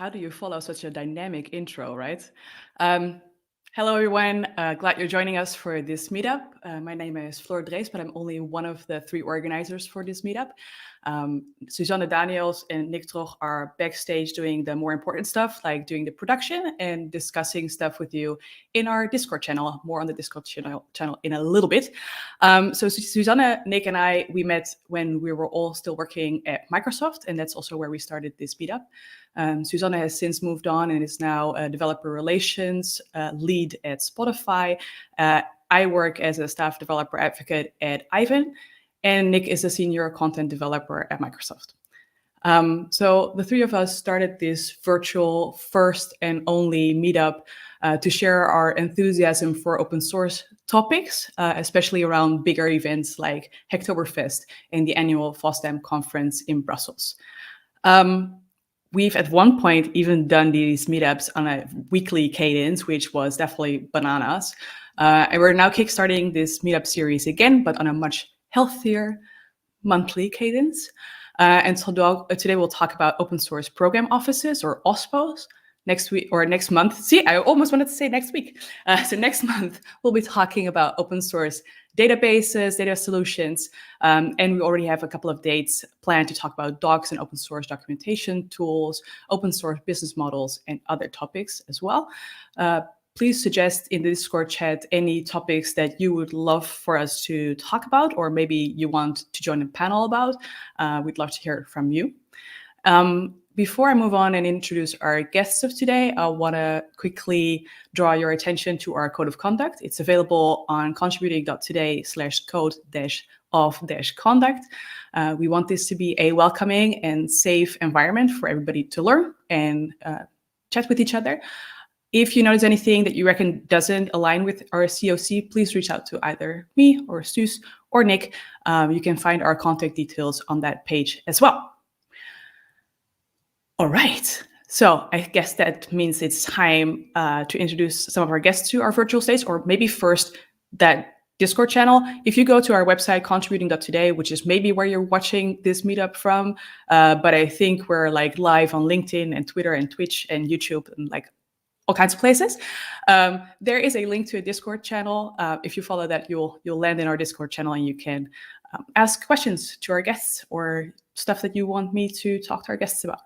how do you follow such a dynamic intro, right? Um, Hello, everyone. Glad you're joining us for this meetup. My name is Drees, but I'm only one of the 3 organizers for this meetup. Suzanne Daniels and Nick Trog are backstage doing the more important stuff, like doing the production and discussing stuff with you in our Discord channel. More on the Discord channel in a little bit. So Suzanne, Nick, and I, we met when we were all still working at Microsoft, and that's also where we started this meetup. Suzanne has since moved on and is now a developer relations lead at Spotify. I work as a staff developer advocate at Aiven, and Nick is a senior content developer at Microsoft. So the 3 of us started this virtual first and only meetup to share our enthusiasm for open source topics, especially around bigger events like Hacktoberfest and the annual FOSDEM conference in Brussels. We've at one point even done these meetups on a weekly cadence, which was definitely bananas. And we're now kickstarting this meetup series again, but on a much healthier monthly cadence. And so today we'll talk about open source program offices, or OSPOs. Next week or next month. See, I almost wanted to say next week. So next month, we'll be talking about open source databases, data solutions, and we already have a couple of dates planned to talk about docs and open source documentation tools, open source business models, and other topics as well. Please suggest in the Discord chat any topics that you would love for us to talk about, or maybe you want to join a panel about. We'd love to hear from you. Before I move on and introduce our guests of today, I want to quickly draw your attention to our code of conduct. It's available on Contributing.today/code-of-conduct. We want this to be a welcoming and safe environment for everybody to learn and chat with each other. If you notice anything that you reckon doesn't align with our COC, please reach out to either me or Suze or Nick. You can find our contact details on that page as well. All right, so I guess that means it's time to introduce some of our guests to our virtual stage, or maybe first that Discord channel. If you go to our website, Contributing.today, which is maybe where you're watching this meetup from, but I think we're like live on LinkedIn and Twitter and Twitch and YouTube and like all kinds of places. There is a link to a Discord channel. If you follow that, you'll land in our Discord channel and you can ask questions to our guests or stuff that you want me to talk to our guests about.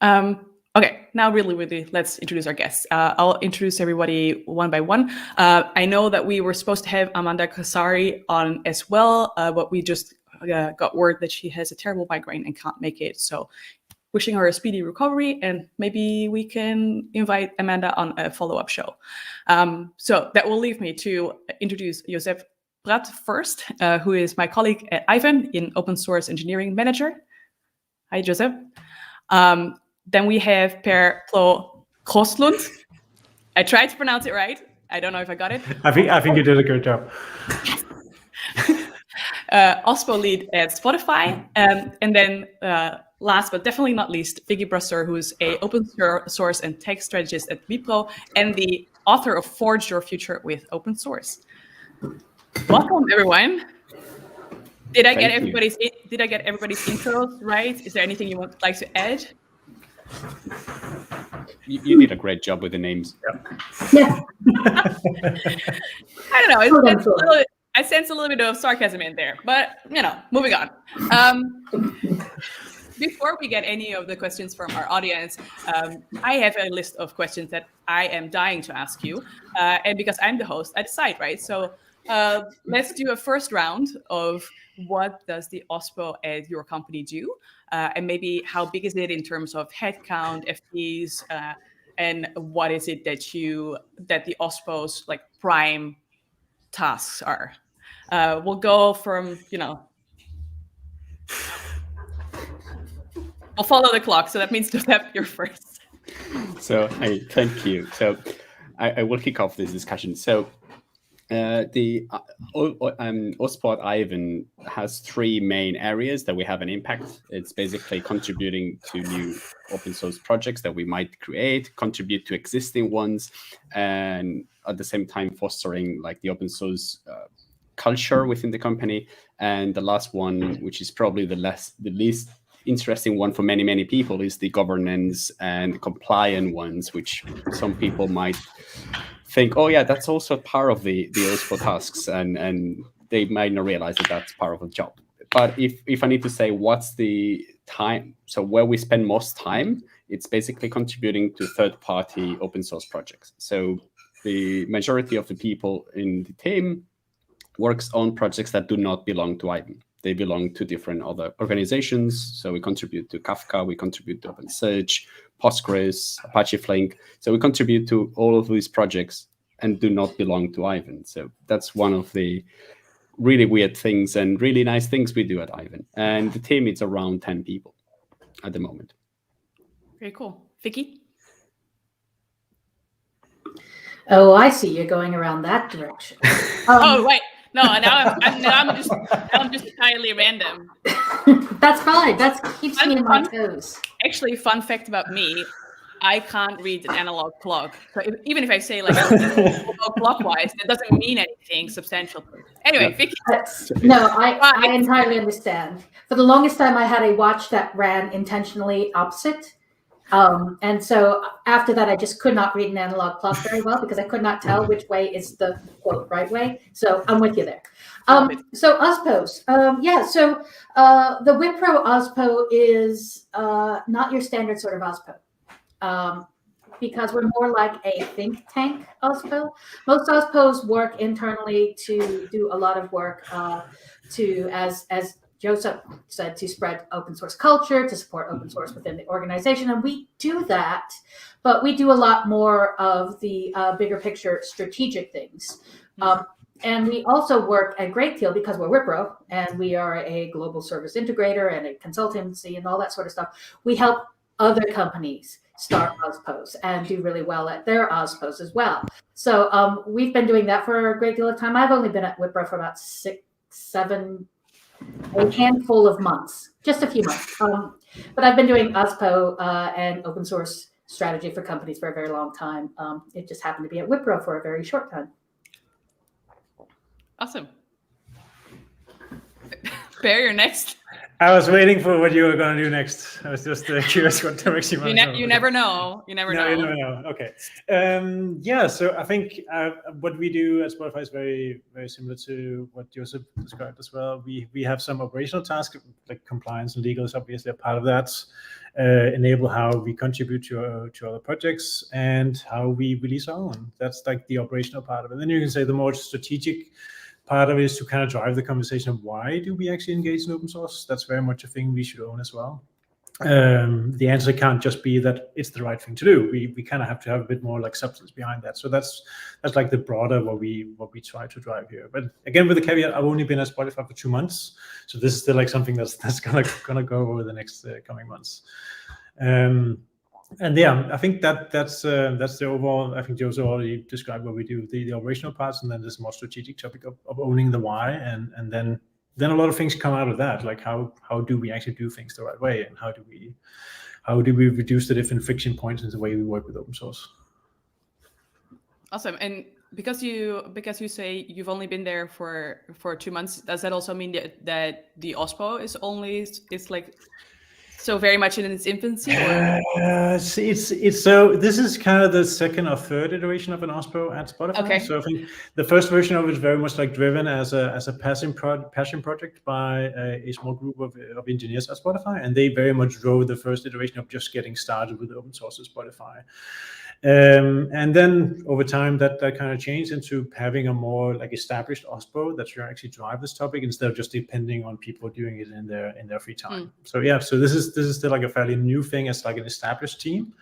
Okay, now really, let's introduce our guests. I'll introduce everybody one by one. I know that we were supposed to have Amanda Casari on as well, but we just got word that she has a terrible migraine and can't make it. So wishing her a speedy recovery, and maybe we can invite Amanda on a follow-up show. So that will leave me to introduce Josep Prat first, who is my colleague at Aiven in Open Source Engineering Manager. Hi, Josep. Then we have Ploug Krogslund. I tried to pronounce it right. I don't know if I got it. I think you did a good job. OSPO lead at Spotify. And then last but definitely not least, Brasseur, who is an open source and tech strategist at Wipro and the author of Forge Your Future with Open Source. Welcome, everyone. Did I get everybody's intros right? Is there anything you would like to add? You did a great job with the names. Yeah. I don't know. I sense a little bit of sarcasm in there, but moving on. Before we get any of the questions from our audience, I have a list of questions that I am dying to ask you, and because I'm the host, I decide, right? So let's do a first round of what does the OSPO at your company do, and maybe how big is it in terms of headcount, FTEs, and what is it that the OSPO's like prime tasks are. We'll go from we'll follow the clock, so that means Josep, you're first. So thank you. So I will kick off this discussion. So the OSPO Aiven has 3 main areas that we have an impact. It's basically contributing to new open source projects that we might create, contribute to existing ones, and at the same time fostering like the open source culture within the company. And the last one, which is probably the least interesting one for many people, is the governance and compliant ones, which some people might think, oh yeah, that's also part of the OSPO tasks, and they might not realize that that's part of the job. But if I need to say what's the time, so where we spend most time, it's basically contributing to third-party open source projects. So the majority of the people in the team works on projects that do not belong to Aiven. They belong to different other organizations. So we contribute to Kafka, we contribute to OpenSearch, Postgres, Apache Flink. So we contribute to all of these projects and do not belong to Aiven. So that's one of the really weird things and really nice things we do at Aiven. And the team is around 10 people at the moment. Very cool. Vicky? Oh, I see. You're going around that direction. Oh, wait. No, now I'm just entirely random. That's fine. That keeps me on my toes. Actually, fun fact about me, I can't read an analog clock. So even if I say like clockwise, that doesn't mean anything substantial. Anyway, Vicky. No, I entirely understand. For the longest time, I had a watch that ran intentionally opposite. And so after that, I just could not read an analog clock very well because I could not tell which way is the quote right way. So I'm with you there. So OSPOs, the Wipro OSPO is not your standard sort of OSPO because we're more like a think tank OSPO. Most OSPOs work internally to do a lot of work as Josep said, to spread open source culture, to support open source within the organization. And we do that, but we do a lot more of the bigger picture strategic things. And we also work a great deal because we're Wipro and we are a global service integrator and a consultancy and all that sort of stuff. We help other companies start OSPOs and do really well at their OSPOs as well. So we've been doing that for a great deal of time. I've only been at Wipro for about a handful of months, just a few months. But I've been doing OSPO and open source strategy for companies for a very long time. It just happened to be at Wipro for a very short time. Awesome. Bear, you're next. I was waiting for what you were going to do next. I was just curious what direction you want to go. You never know. You never know. You never know. Okay. So I think what we do at Spotify is very, very similar to what Josep described as well. We have some operational tasks, like compliance and legal is obviously a part of that, enable how we contribute to other projects and how we release our own. That's like the operational part of it. Then you can say the more strategic part of it is to kind of drive the conversation of why do we actually engage in open source? That's very much a thing we should own as well. The answer can't just be that it's the right thing to do. We kind of have to have a bit more like substance behind that. So that's like the broader what we try to drive here. But again, with the caveat, I've only been at Spotify for 2 months, so this is still like something that's gonna go over the next coming months. And yeah, I think that's the overall. I think Joseph already described what we do, the operational parts, and then this more strategic topic of owning the why, and then a lot of things come out of that, like how do we actually do things the right way, and how do we reduce the different friction points in the way we work with open source. Awesome. And because you say you've only been there for 2 months, does that also mean that the OSPO is like so very much in its infancy? It's so this is kind of the second or third iteration of an OSPO at Spotify. Okay. So I think the first version of it is very much like driven as a passion project by a small group of engineers at Spotify, and they very much drove the first iteration of just getting started with open source at Spotify. And then over time that kind of changed into having a more like established OSPO that should actually drive this topic instead of just depending on people doing it in their free time. So yeah, so this is still like a fairly new thing as like an established team,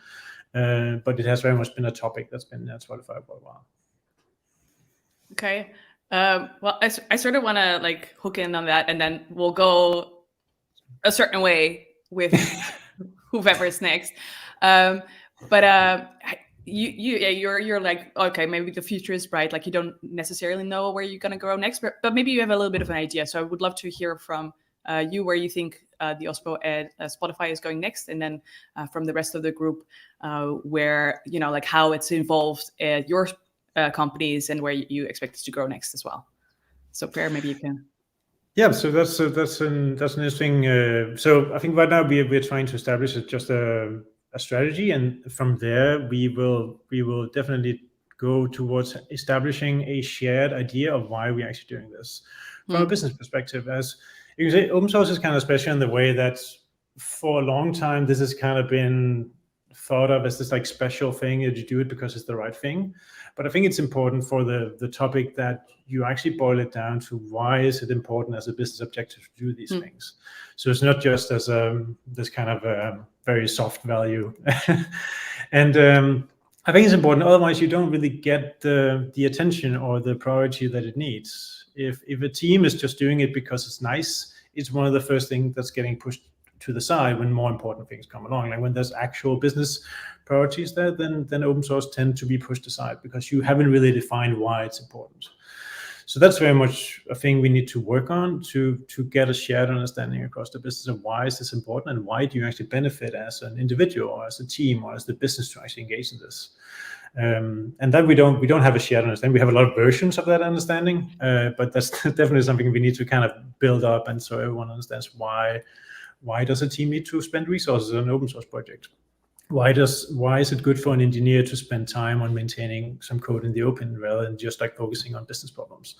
but it has very much been a topic that's been at Spotify for a while. Okay. Well, I sort of want to like hook in on that, and then we'll go a certain way with whoever is next. You're like, okay, maybe the future is bright. Like you don't necessarily know where you're gonna go next, but maybe you have a little bit of an idea. So I would love to hear from you where you think the OSPO at Spotify is going next, and then from the rest of the group where like how it's involved at your companies and where you expect it to grow next as well. So Per, maybe you can. Yeah, so that's an interesting. So I think right now we're trying to establish just a strategy, and from there we will definitely go towards establishing a shared idea of why we're actually doing this from a business perspective. As you can say, open source is kind of special in the way that for a long time, this has kind of been thought of as this like special thing that you do it because it's the right thing. But I think it's important for the topic that you actually boil it down to why is it important as a business objective to do these things. So it's not just as this kind of very soft value. And I think it's important. Otherwise, you don't really get the attention or the priority that it needs. If a team is just doing it because it's nice, it's one of the first things that's getting pushed to the side when more important things come along. Like when there's actual business priorities there, then open source tend to be pushed aside because you haven't really defined why it's important. So that's very much a thing we need to work on to get a shared understanding across the business of why is this important and why do you actually benefit as an individual or as a team or as the business to actually engage in this. And that we don't have a shared understanding. We have a lot of versions of that understanding, but that's definitely something we need to kind of build up, and so everyone understands why does a team need to spend resources on an open source project? Why is it good for an engineer to spend time on maintaining some code in the open rather than just like focusing on business problems?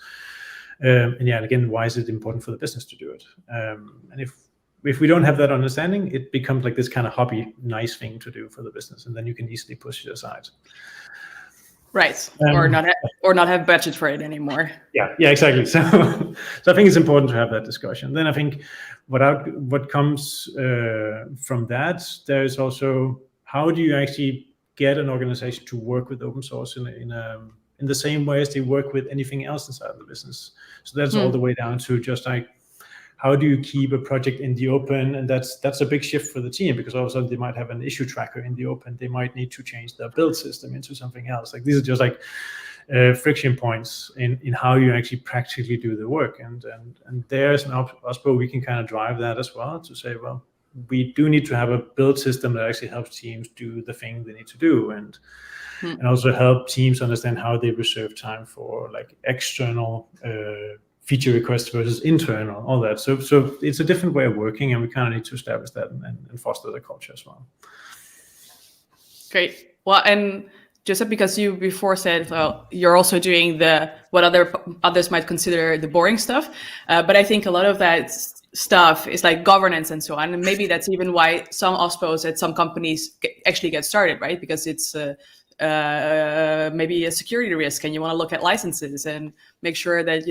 And again, why is it important for the business to do it? And if we don't have that understanding, it becomes like this kind of hobby, nice thing to do for the business, and then you can easily push it aside. Right, or not have budget for it anymore. Yeah, exactly. So I think it's important to have that discussion. Then I think what comes from that, there is also how do you actually get an organization to work with open source in the same way as they work with anything else inside of the business. So that's all the way down to just like how do you keep a project in the open? And that's a big shift for the team because all of a sudden they might have an issue tracker in the open. They might need to change their build system into something else. Like these are just like friction points in how you actually practically do the work. And there's an OSPO, we can kind of drive that as well to say, well, we do need to have a build system that actually helps teams do the thing they need to do and also help teams understand how they reserve time for like external feature requests versus internal, all that. So it's a different way of working, and we kind of need to establish that and foster the culture as well. Great. Well, and Josep, because you before said, well, you're also doing what others might consider the boring stuff, but I think a lot of that stuff is like governance and so on, and maybe that's even why some OSPOs at some companies actually get started, right? Because it's maybe a security risk, and you want to look at licenses and make sure that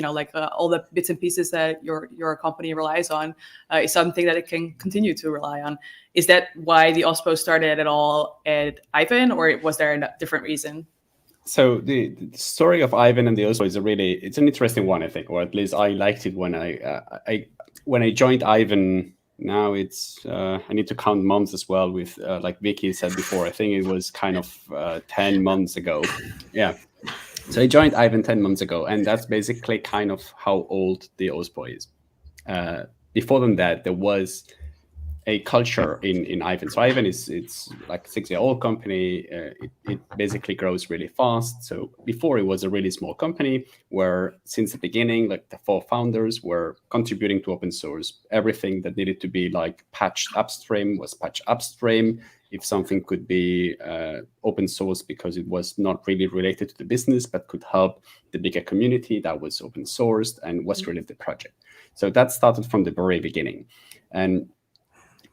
all the bits and pieces that your company relies on is something that it can continue to rely on. Is that why the OSPO started at all at Aiven, or was there a different reason? So the story of Aiven and the OSPO is it's an interesting one, I think, or at least I liked it when I joined Aiven. Now it's I need to count months as well with like Vicky said before, I think it was kind of 10 months ago. Yeah. So I joined Aiven 10 months ago, and that's basically kind of how old the OSPO is. Before than that, there was a culture in Aiven. So Aiven it's like a 6-year-old company. It basically grows really fast. So before it was a really small company where since the beginning, like the 4 founders were contributing to open source. Everything that needed to be like patched upstream was patched upstream. If something could be open source because it was not really related to the business, but could help the bigger community, that was open sourced and was really the project. So that started from the very beginning. And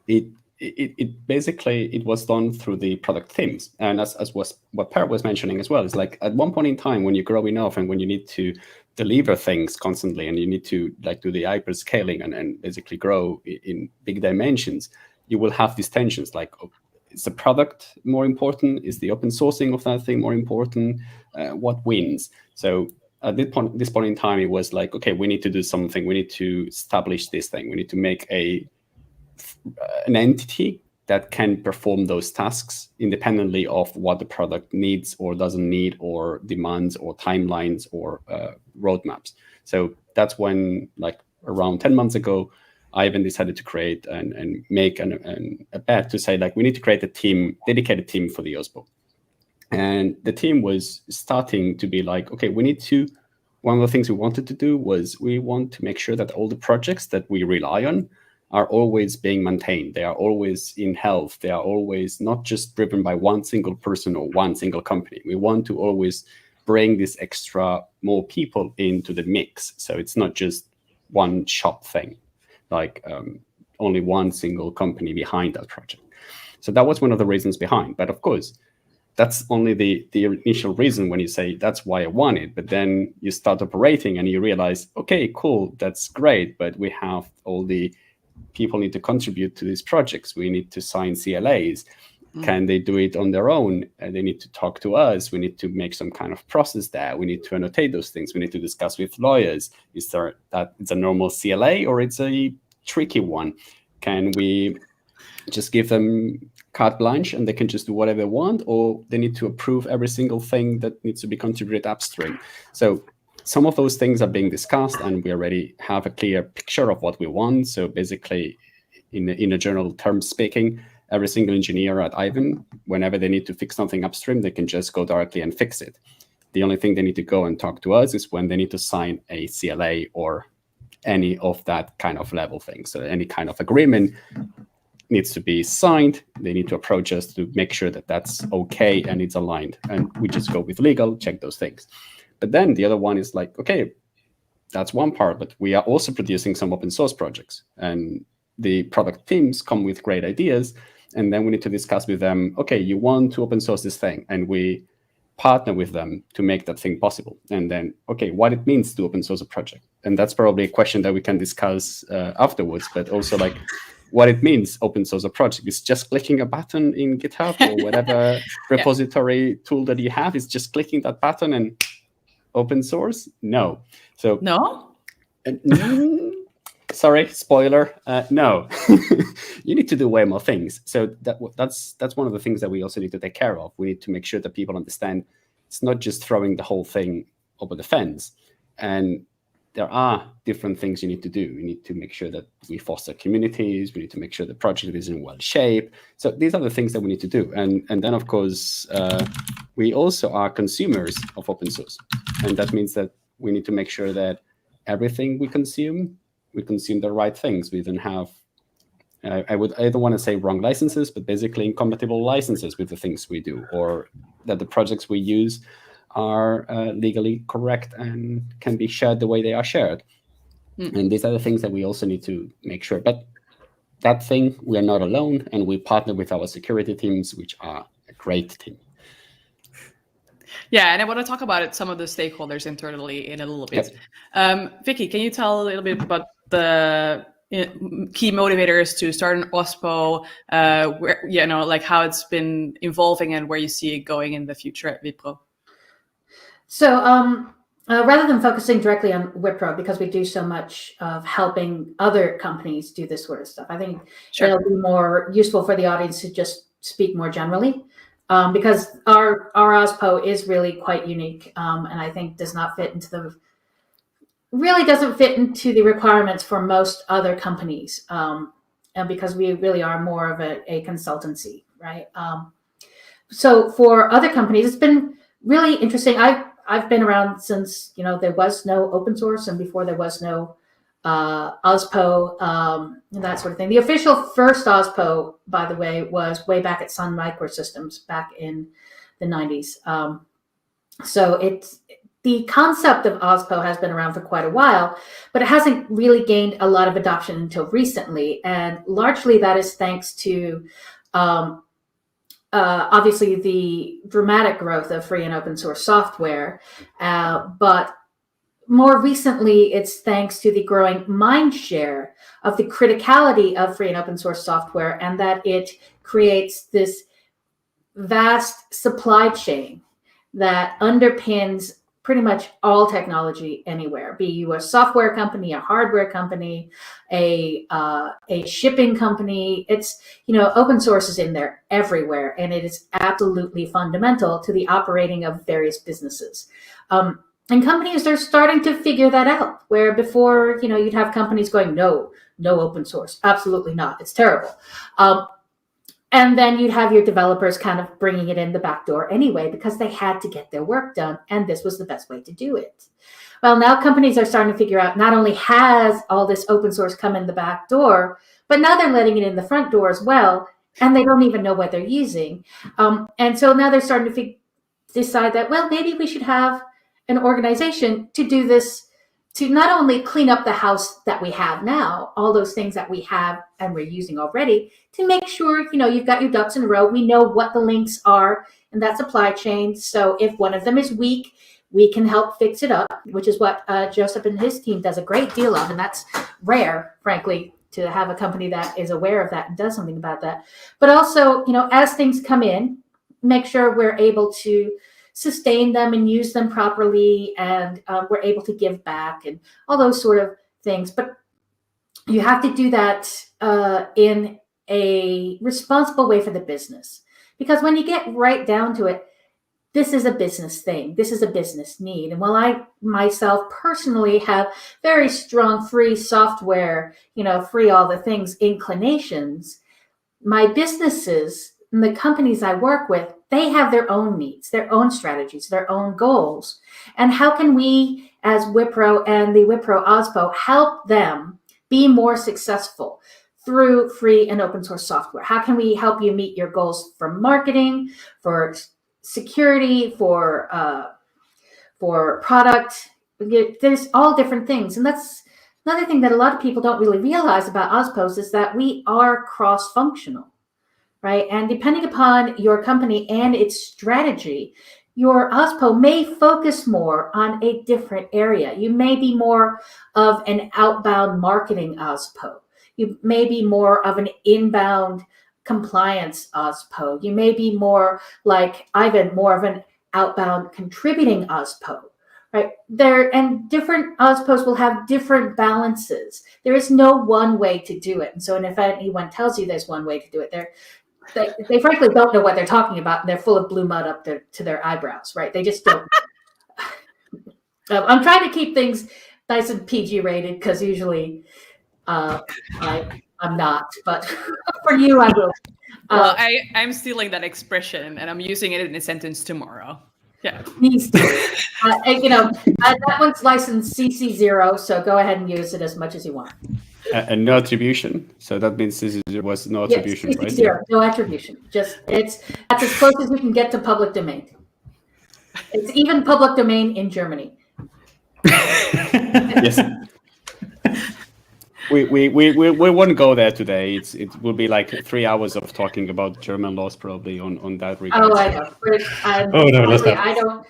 it basically was done through the product themes, and as was what Prat was mentioning as well. It's like at one point in time when you grow enough and when you need to deliver things constantly and you need to like do the hyper scaling and basically grow in big dimensions, you will have these tensions like, is the product more important? Is the open sourcing of that thing more important? What wins? So at this point in time, it was like, okay, we need to do something. We need to establish this thing. We need to make an entity that can perform those tasks independently of what the product needs or doesn't need or demands or timelines or roadmaps. So that's when, like around 10 months ago, Aiven decided to create and make a bet to say, like, we need to create a dedicated team for the OSPO. And the team was starting to be like, okay, one of the things we wanted to do was we want to make sure that all the projects that we rely on are always being maintained. They are always in health. They are always not just driven by one single person or one single company. We want to always bring this extra more people into the mix. So it's not just one shop thing, like only one single company behind that project. So that was one of the reasons behind. But of course, that's only the initial reason when you say that's why I want it. But then you start operating and you realize, okay, cool, that's great. But we have all the people need to contribute to these projects. We need to sign CLAs. Can they do it on their own? They need to talk to us. We need to make some kind of process there. We need to annotate those things. We need to discuss with lawyers. Is there that it's a normal CLA or it's a tricky one? Can we just give them carte blanche and they can just do whatever they want, or they need to approve every single thing that needs to be contributed upstream? So some of those things are being discussed, and we already have a clear picture of what we want. So basically, in a general term speaking, every single engineer at Aiven, whenever they need to fix something upstream, they can just go directly and fix it. The only thing they need to go and talk to us is when they need to sign a CLA or any of that kind of level thing. So any kind of agreement needs to be signed. They need to approach us to make sure that that's okay and it's aligned. And we just go with legal, check those things. But then the other one is like, okay, that's one part, but we are also producing some open source projects. And the product teams come with great ideas. And then we need to discuss with them, okay, you want to open source this thing. And we partner with them to make that thing possible. And then, okay, what it means to open source a project. And that's probably a question that we can discuss afterwards, but also like what it means open source a project is just clicking a button in GitHub or whatever repository tool that you have, is just clicking that button and open source? No. So No? Sorry, spoiler. No, you need to do way more things. So that's one of the things that we also need to take care of. We need to make sure that people understand it's not just throwing the whole thing over the fence. And there are different things you need to do. You need to make sure that we foster communities. We need to make sure the project is in well shape. So these are the things that we need to do. And then, of course, we also are consumers of open source. And that means that we need to make sure that everything we consume the right things. We don't have, I don't want to say wrong licenses, but basically incompatible licenses with the things we do, or that the projects we use are legally correct and can be shared the way they are shared. And these are the things that we also need to make sure. But that thing, we are not alone, and we partner with our security teams, which are a great team. Yeah, and I want to talk about some of the stakeholders internally in a little bit. Vicky, can you tell a little bit about the key motivators to start an OSPO, where, like how it's been evolving and where you see it going in the future at Wipro? So rather than focusing directly on Wipro, because we do so much of helping other companies do this sort of stuff, I think it'll be more useful for the audience to just speak more generally. Because our OSPO is really quite unique, and I think doesn't fit into the requirements for most other companies, and because we really are more of a consultancy, right? So for other companies, it's been really interesting. I've been around since there was no open source, and before there was no OSPO, and that sort of thing. The official first OSPO, by the way, was way back at Sun Microsystems back in the 90s. So the concept of OSPO has been around for quite a while, but it hasn't really gained a lot of adoption until recently. And largely that is thanks to obviously the dramatic growth of free and open source software, but more recently, it's thanks to the growing mind share of the criticality of free and open source software, and that it creates this vast supply chain that underpins pretty much all technology anywhere, be you a software company, a hardware company, a shipping company. It's, open source is in there everywhere, and it is absolutely fundamental to the operating of various businesses. And companies are starting to figure that out, where before, you'd have companies going, no open source, absolutely not, it's terrible. And then you'd have your developers kind of bringing it in the back door anyway, because they had to get their work done, and this was the best way to do it. Well, now companies are starting to figure out not only has all this open source come in the back door, but now they're letting it in the front door as well, and they don't even know what they're using. And so now they're starting to decide that, well, maybe we should have an organization to do this, to not only clean up the house that we have now, all those things that we have and we're using already, to make sure, you've got your ducks in a row. We know what the links are in that supply chain. So if one of them is weak, we can help fix it up, which is what Josep and his team does a great deal of. And that's rare, frankly, to have a company that is aware of that and does something about that. But also, as things come in, make sure we're able to sustain them and use them properly, and we're able to give back and all those sort of things. But you have to do that in a responsible way for the business. Because when you get right down to it, this is a business thing. This is a business need. And while I myself personally have very strong free software, free all the things inclinations, my businesses and the companies I work with, they have their own needs, their own strategies, their own goals. And how can we, as Wipro and the Wipro OSPO, help them be more successful through free and open source software? How can we help you meet your goals for marketing, for security, for product? There's all different things. And that's another thing that a lot of people don't really realize about OSPOs, is that we are cross-functional, right? And depending upon your company and its strategy, your OSPO may focus more on a different area. You may be more of an outbound marketing OSPO. You may be more of an inbound compliance OSPO. You may be more like Aiven, more of an outbound contributing OSPO, right? And different OSPOs will have different balances. There is no one way to do it. And so if anyone tells you there's one way to do it, they frankly don't know what they're talking about, and they're full of blue mud up to their eyebrows, right? They just don't. I'm trying to keep things nice and PG rated, because usually I'm not, but for you, I will. Well, I'm stealing that expression, and I'm using it in a sentence tomorrow. Yeah. Please do. That one's licensed CC0, so go ahead and use it as much as you want. And no attribution. So that means there was no attribution, yes, right? Zero, no attribution. That's as close as we can get to public domain. It's even public domain in Germany. Yes. We won't go there today. It will be like 3 hours of talking about German laws probably on that regard. Oh, I know. I don't.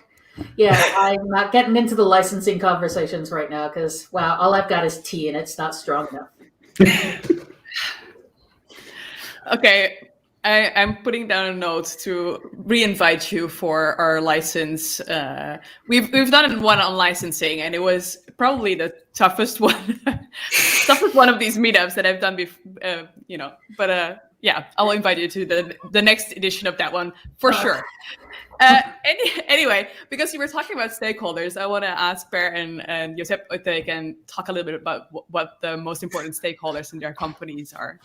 Yeah, I'm not getting into the licensing conversations right now, because all I've got is tea, and it's not strong enough. Okay, I'm putting down a note to re-invite you for our license. We've done one on licensing, and it was probably the toughest one, toughest one of these meetups that I've done before. But yeah, I'll invite you to the next edition of that one for sure. Anyway, because you were talking about stakeholders, I want to ask Per and Josep if they can talk a little bit about what the most important stakeholders in their companies are,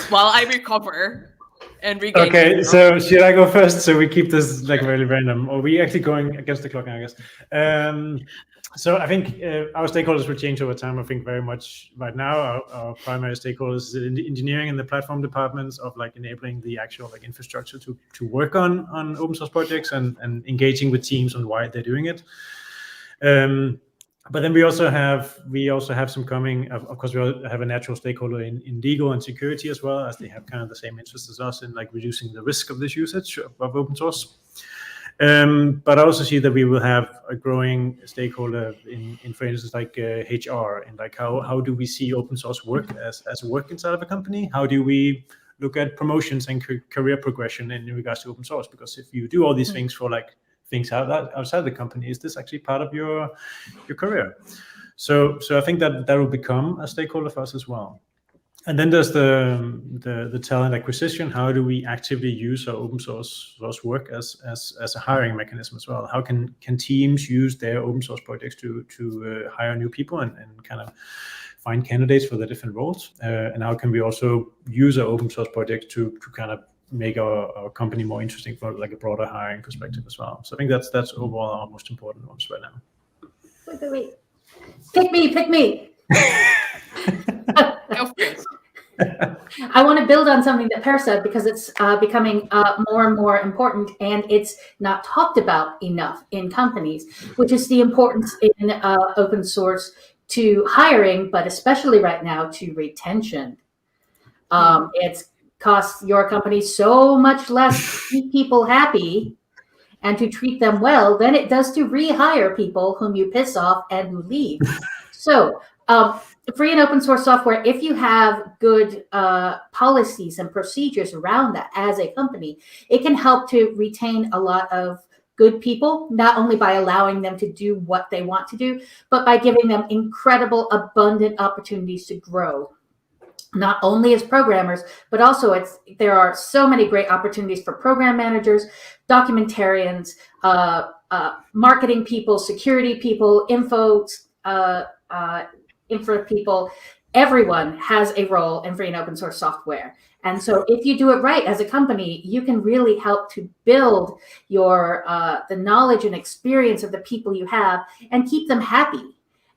while I recover and regain. Okay, so should I go first? So we keep this like really random, or we actually going against the clock now, I guess. So I think our stakeholders will change over time. I think very much right now, our primary stakeholders is the engineering and the platform departments of like enabling the actual like infrastructure to work on open source projects and engaging with teams on why they're doing it. But then we also have some coming. Of course, we have a natural stakeholder in legal and security as well, as they have kind of the same interests as us in like reducing the risk of this usage of open source. But I also see that we will have a growing stakeholder in for instance, like HR, and like how do we see open source work as a work inside of a company? How do we look at promotions and career progression in regards to open source? Because if you do all these things for like things outside the company, is this actually part of your career? So I think that will become a stakeholder for us as well. And then there's the talent acquisition. How do we actively use our open source work as a hiring mechanism as well? How can teams use their open source projects to hire new people and kind of find candidates for the different roles? And how can we also use our open source projects to kind of make our company more interesting for like a broader hiring perspective as well? So I think that's overall our most important ones right now. Wait. Pick me. Go first. I want to build on something that Per said, because it's becoming more and more important, and it's not talked about enough in companies, which is the importance in open source to hiring, but especially right now to retention. It costs your company so much less to keep people happy and to treat them well than it does to rehire people whom you piss off and who leave. So free and open source software, if you have good policies and procedures around that as a company, it can help to retain a lot of good people, not only by allowing them to do what they want to do, but by giving them incredible, abundant opportunities to grow. Not only as programmers, but also there are so many great opportunities for program managers, documentarians, marketing people, security people, info people. Everyone has a role in free and open source software. And so if you do it right as a company, you can really help to build your the knowledge and experience of the people you have and keep them happy.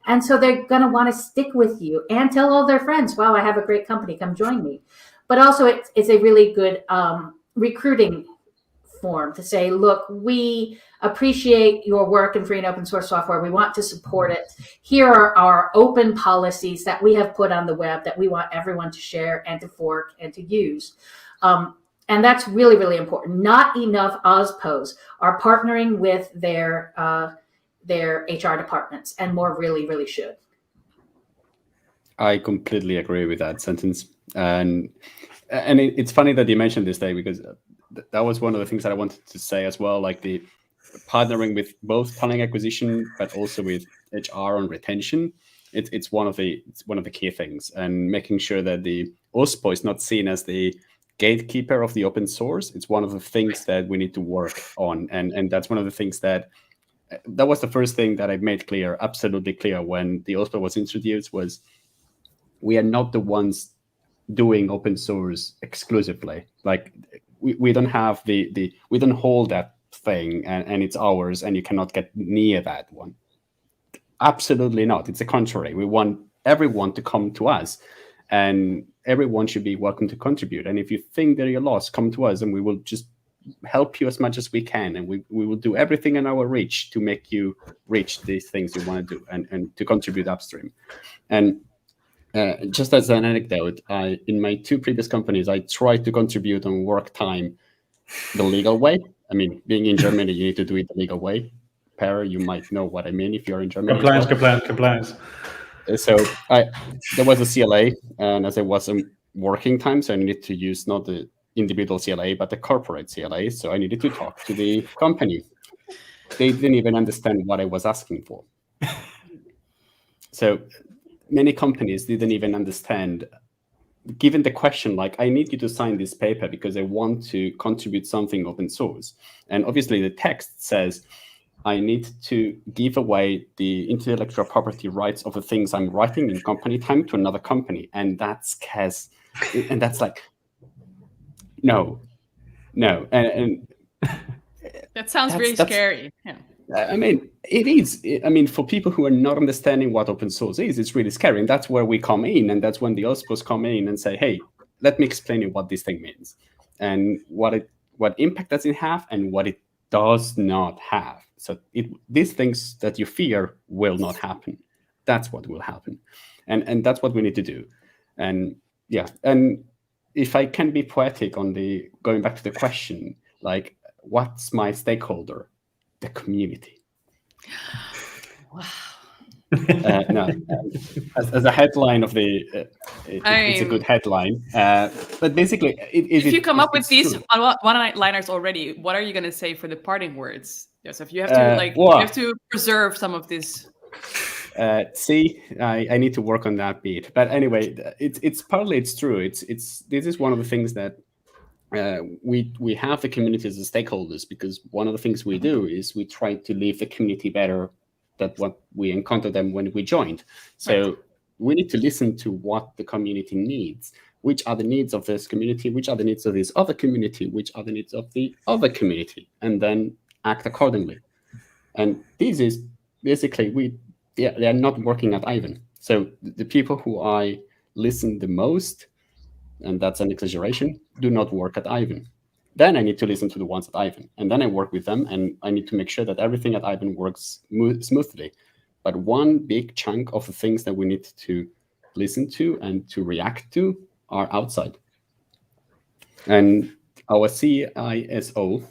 And so they're going to want to stick with you and tell all their friends, wow, I have a great company, come join me. But also it's a really good recruiting form to say, look, we appreciate your work in free and open source software. We want to support it. Here are our open policies that we have put on the web that we want everyone to share and to fork and to use. And that's really, really important. Not enough OSPOs are partnering with their HR departments, and more really, really should. I completely agree with that sentence. And it's funny that you mentioned this, Dave, because that was one of the things that I wanted to say as well, like the partnering with both talent acquisition, but also with HR and retention. It's one of the key things, and making sure that the OSPO is not seen as the gatekeeper of the open source. It's one of the things that we need to work on, and that's one of the things that was the first thing that I made clear, absolutely clear, when the OSPO was introduced, was we are not the ones doing open source exclusively. Like we don't have we don't hold that thing and it's ours and you cannot get near that one. Absolutely not. It's the contrary. We want everyone to come to us, and everyone should be welcome to contribute. And if you think that you're lost, come to us and we will just help you as much as we can, and we will do everything in our reach to make you reach these things you want to do and to contribute upstream. And just as an anecdote, in my 2 previous companies, I tried to contribute on work time the legal way. I mean, being in Germany, you need to do it the legal way. Per, you might know what I mean if you're in Germany. Compliance. So there was a CLA, and as it wasn't working time, so I needed to use not the individual CLA, but the corporate CLA. So I needed to talk to the company. They didn't even understand what I was asking for. So many companies didn't even understand, given the question, like, I need you to sign this paper because I want to contribute something open source. And obviously the text says, I need to give away the intellectual property rights of the things I'm writing in company time to another company. And that's like, no. And that sounds really scary. Yeah. I mean, it is. I mean, for people who are not understanding what open source is, it's really scary. And that's where we come in. And that's when the OSPOs come in and say, hey, let me explain you what this thing means and what impact does it have and what it does not have. So these things that you fear will not happen. That's what will happen. And that's what we need to do. And yeah, and if I can be poetic on going back to the question, like, what's my stakeholder? The community. Wow. As a headline of it's a good headline. But basically, if you come up with these one-liners already, what are you going to say for the parting words? Josep, you have to you have to preserve some of this. I need to work on that bit. But anyway, it's true. This is one of the things that we have the community as stakeholders, because one of the things we do is we try to leave the community better than what we encountered them when we joined. So we need to listen to what the community needs. Which are the needs of this community? Which are the needs of this other community? Which are the needs of the other community? And then act accordingly. And this is basically they are not working at Aiven. So the people who I listen the most and that's an exaggeration, do not work at Aiven. Then I need to listen to the ones at Aiven, and then I work with them, and I need to make sure that everything at Aiven works smoothly. But one big chunk of the things that we need to listen to and to react to are outside. And our CISO,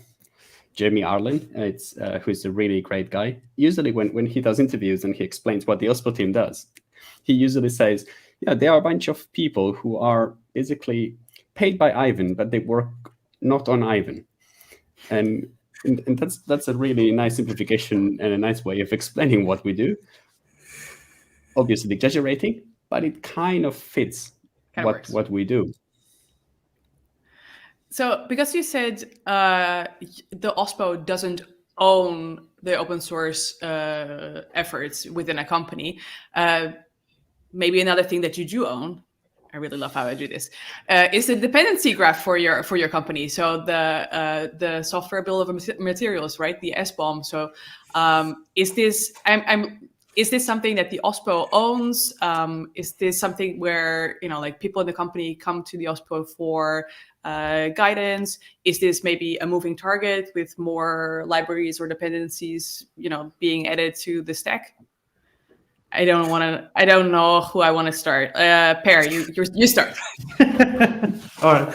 Jamie Arlen, who's a really great guy. Usually when he does interviews and he explains what the OSPO team does, he usually says, yeah, there are a bunch of people who are basically paid by Aiven, but they work not on Aiven. And that's a really nice simplification and a nice way of explaining what we do. Obviously exaggerating, but it kind of fits what we do. So because you said the OSPO doesn't own the open source efforts within a company, maybe another thing that you do own, I really love how I do this, is the dependency graph for your company. So the software bill of materials, right? The SBOM. So is this something that the OSPO owns? Is this something where like people in the company come to the OSPO for guidance? Is this maybe a moving target with more libraries or dependencies, being added to the stack? I don't know who I want to start. Per, you start. All right.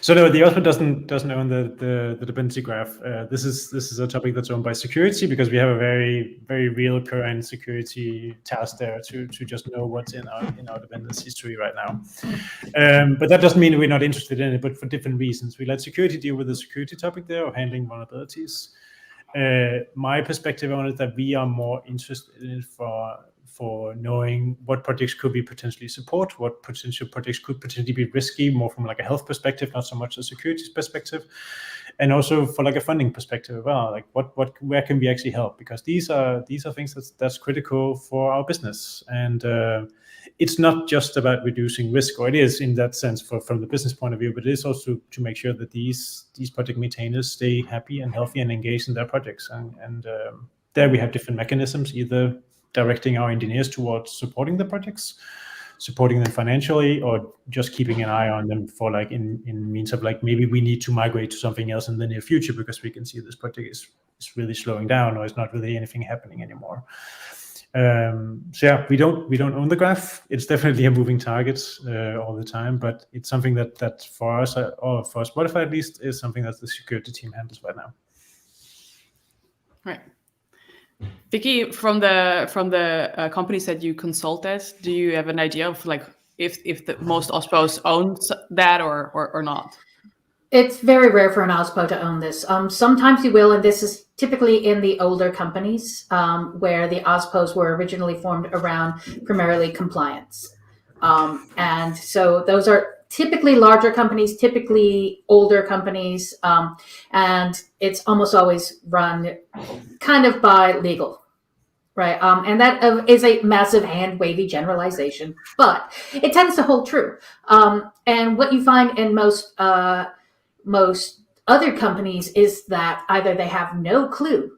So no, the OSPO doesn't own the dependency graph. This is a topic that's owned by security, because we have a very, very real current security task there to just know what's in our dependency history right now. But that doesn't mean we're not interested in it, but for different reasons. We let security deal with the security topic there, or handling vulnerabilities. My perspective on it is that we are more interested in it for knowing what projects could we potentially support, what potential projects could potentially be risky, more from like a health perspective, not so much a security perspective, and also for like a funding perspective as well. Like where can we actually help? Because these are things that's critical for our business, and it's not just about reducing risk, or it is in that sense from the business point of view, but it is also to make sure that these project maintainers stay happy and healthy and engaged in their projects. And there we have different mechanisms, either directing our engineers towards supporting the projects, supporting them financially, or just keeping an eye on them for like in means of like, maybe we need to migrate to something else in the near future because we can see this project is really slowing down, or it's not really anything happening anymore. So yeah, we don't own the graph. It's definitely a moving target all the time, but it's something that for us, or for Spotify at least, is something that the security team handles right now. Right. Vicky, from the companies that you consulted, do you have an idea of like if the most OSPOs own that or not? It's very rare for an OSPO to own this. Sometimes you will, and this is typically in the older companies where the OSPOs were originally formed around primarily compliance. And so those are typically larger companies, typically older companies, and it's almost always run kind of by legal, right? And that is a massive hand-wavy generalization, but it tends to hold true. And what you find in most other companies is that either they have no clue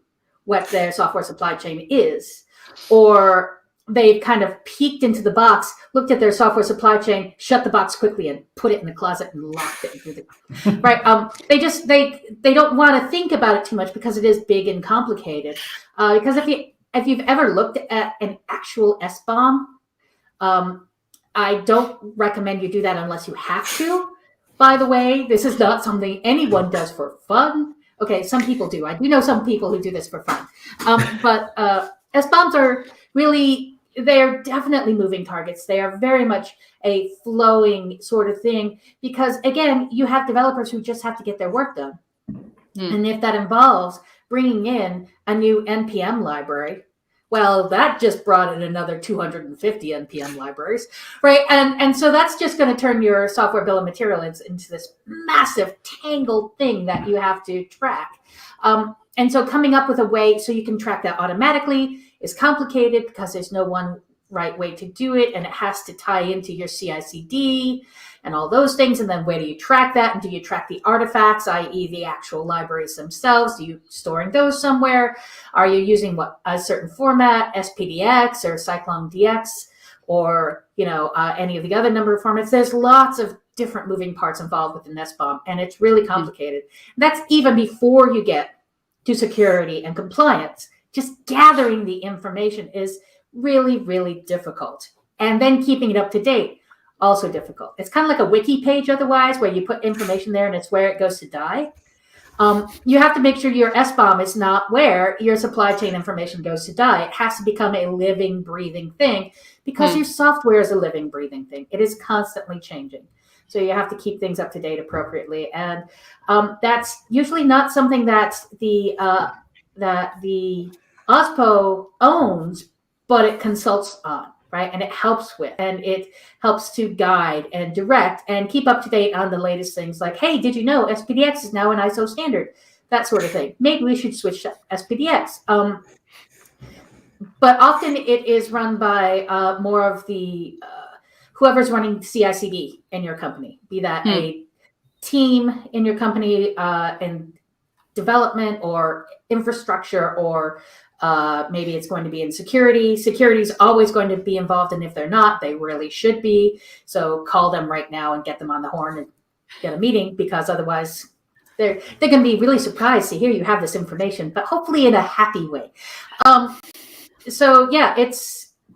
what their software supply chain is, or they've kind of peeked into the box, looked at their software supply chain, shut the box quickly and put it in the closet and locked it. Right? They don't want to think about it too much because it is big and complicated. Because if you've ever looked at an actual SBOM, I don't recommend you do that unless you have to. By the way, this is not something anyone does for fun. Okay, some people do. I do know some people who do this for fun. But SBOMs are really, they're definitely moving targets. They are very much a flowing sort of thing because, again, you have developers who just have to get their work done. And if that involves bringing in a new NPM library, well, that just brought in another 250 NPM libraries, right? And so that's just going to turn your software bill of materials into this massive tangled thing that you have to track. And so coming up with a way so you can track that automatically is complicated because there's no one right way to do it, and it has to tie into your CI/CD and all those things. And then where do you track that? And do you track the artifacts, i.e. the actual libraries themselves? Are you storing those somewhere? Are you using a certain format, SPDX or CycloneDX or any of the other number of formats. There's lots of different moving parts involved with the SBOM, and it's really complicated. That's even before you get to security and compliance. Just gathering the information is really, really difficult. And then keeping it up to date, also difficult. It's kind of like a wiki page otherwise, where you put information there and it's where it goes to die. You have to make sure your SBOM is not where your supply chain information goes to die. It has to become a living, breathing thing, because your software is a living, breathing thing. It is constantly changing. So you have to keep things up to date appropriately. And that's usually not something that the OSPO owns, but it consults on, right? And it helps with, and it helps to guide and direct and keep up to date on the latest things like, hey, did you know SPDX is now an ISO standard? That sort of thing. Maybe we should switch to SPDX. But often it is run by more of the whoever's running CI/CD in your company, be that a team in your company in development or infrastructure, or maybe it's going to be in security. Security is always going to be involved, and if they're not, they really should be. So call them right now and get them on the horn and get a meeting, because otherwise they're going to be really surprised to hear you have this information, but hopefully in a happy way. So yeah,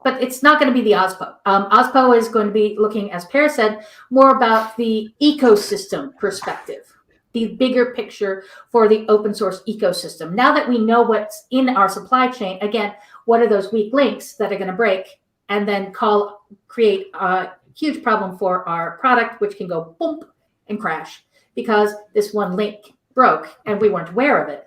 but it's not going to be the OSPO. OSPO is going to be looking, as Per said, more about the ecosystem perspective, the bigger picture for the open source ecosystem. Now that we know what's in our supply chain, again, what are those weak links that are going to break, and then create a huge problem for our product, which can go boom and crash because this one link broke and we weren't aware of it.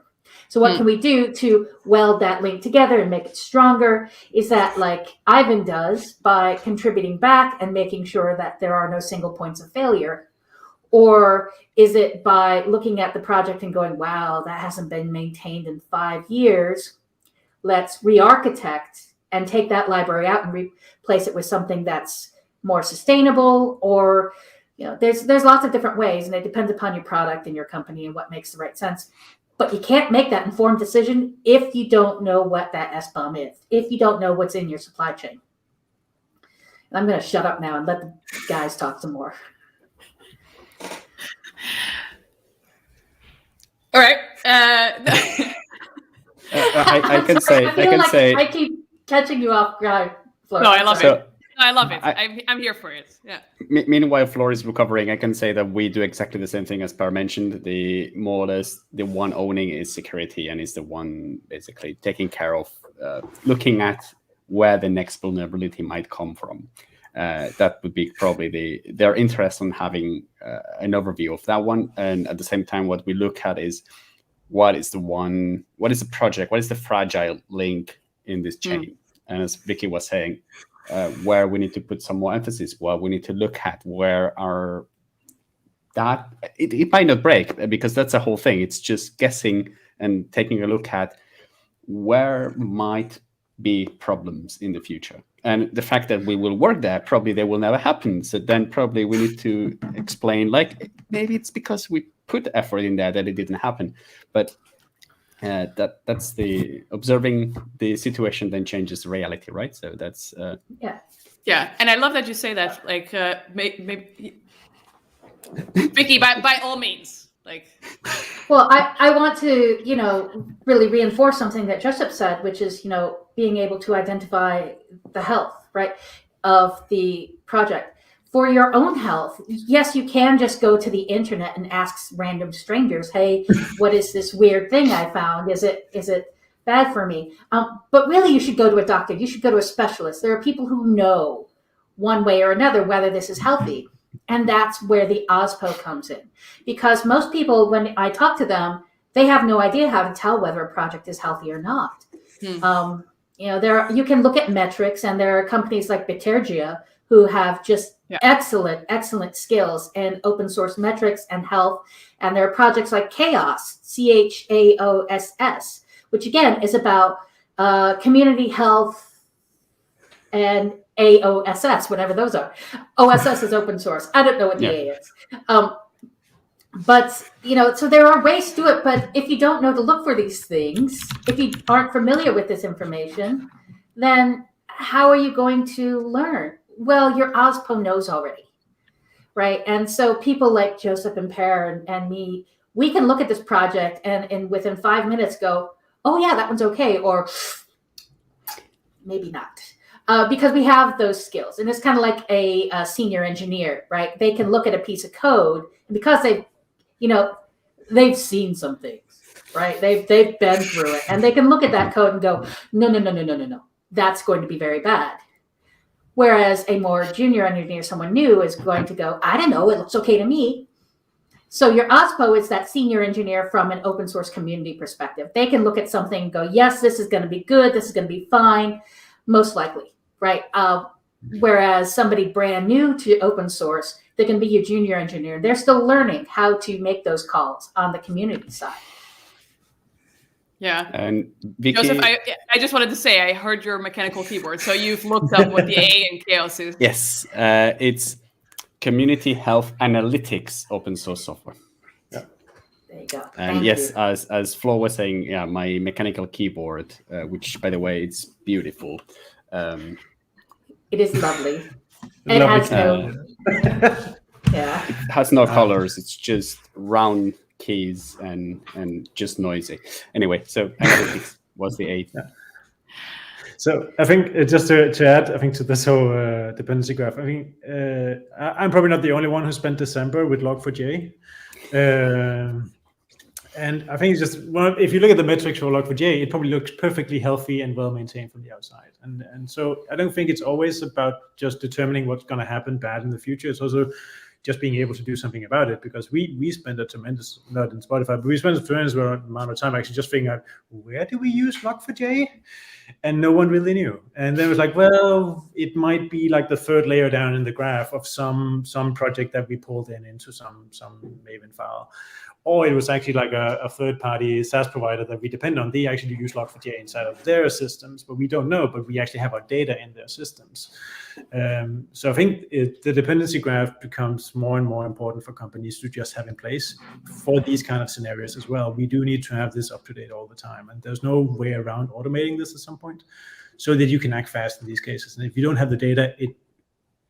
So what can we do to weld that link together and make it stronger? Is that like Aiven does by contributing back and making sure that there are no single points of failure? Or is it by looking at the project and going, wow, that hasn't been maintained in 5 years. Let's re-architect and take that library out and replace it with something that's more sustainable? Or, there's lots of different ways, and it depends upon your product and your company and what makes the right sense. But you can't make that informed decision if you don't know what that SBOM is, if you don't know what's in your supply chain. And I'm going to shut up now and let the guys talk some more. All right. I can say. I keep catching you off guard. No, I love it. I love it. I'm here for it. Yeah. Meanwhile, Flor is recovering. I can say that we do exactly the same thing as Per mentioned. The more or less the one owning is security, and is the one basically taking care of looking at where the next vulnerability might come from. That would be probably their interest in having an overview of that one. And at the same time, what we look at is what is the project, what is the fragile link in this chain? And as Vicky was saying, where we need to put some more emphasis, what we need to look at, where it might not break, because that's the whole thing. It's just guessing and taking a look at where might be problems in the future. And the fact that we will work there, probably they will never happen. So then probably we need to explain, like, maybe it's because we put effort in there that it didn't happen. But that's the observing the situation then changes the reality, right? So that's yeah. And I love that you say that, like, maybe Vicky, by all means, like. Well, I want to really reinforce something that Josep said, which is being able to identify the health, right, of the project. For your own health, yes, you can just go to the internet and ask random strangers, hey, what is this weird thing I found? Is it bad for me? But really, you should go to a doctor. You should go to a specialist. There are people who know one way or another whether this is healthy. And that's where the OSPO comes in. Because most people, when I talk to them, they have no idea how to tell whether a project is healthy or not. You can look at metrics, and there are companies like Bitergia who have just excellent skills in open source metrics and health. And there are projects like CHAOSS, CHAOSS, which again is about community health and AOSS, whatever those are. OSS is open source. I don't know what the A is. But, so there are ways to do it. But if you don't know to look for these things, if you aren't familiar with this information, then how are you going to learn? well, your OSPO knows already, right? And so people like Josep and Per and me, we can look at this project and within 5 minutes go, oh yeah, that one's okay, or maybe not. Because we have those skills. And it's kind of like a senior engineer, right? They can look at a piece of code, and because they've seen some things, right? They've been through it, and they can look at that code and go, no, that's going to be very bad. Whereas a more junior engineer, someone new, is going to go, I don't know, it looks okay to me. So your OSPO is that senior engineer from an open source community perspective. They can look at something and go, yes, this is going to be good, this is going to be fine, most likely, right? Whereas somebody brand new to open source, they can be your junior engineer. They're still learning how to make those calls on the community side. Yeah. And Vicky, Joseph, I just wanted to say, I heard your mechanical keyboard. So you've looked up what the A in chaos is. Yes, it's Community Health Analytics open source software. There you go. And yes, as Flo was saying, yeah, my mechanical keyboard, which by the way, it's beautiful. It is lovely. It has yeah. It has no colors. It's just round keys and just noisy. Anyway, so analytics was the A. Yeah. So I think just to add, I think to this whole dependency graph, I think I'm probably not the only one who spent December with Log4j. And I think it's just if you look at the metrics for Log4j, it probably looks perfectly healthy and well maintained from the outside. And so I don't think it's always about just determining what's going to happen bad in the future. It's also just being able to do something about it, because we spend a tremendous, not in Spotify, but we spend a tremendous amount of time actually just figuring out, where do we use Log4j? And no one really knew. And then it was like, well, it might be like the third layer down in the graph of some project that we pulled into some Maven file. Or it was actually like a third-party SaaS provider that we depend on. They actually use Log4j inside of their systems, but we don't know, but we actually have our data in their systems. So I think the dependency graph becomes more and more important for companies to just have in place for these kind of scenarios as well. We do need to have this up to date all the time, and there's no way around automating this at some point so that you can act fast in these cases. And if you don't have the data,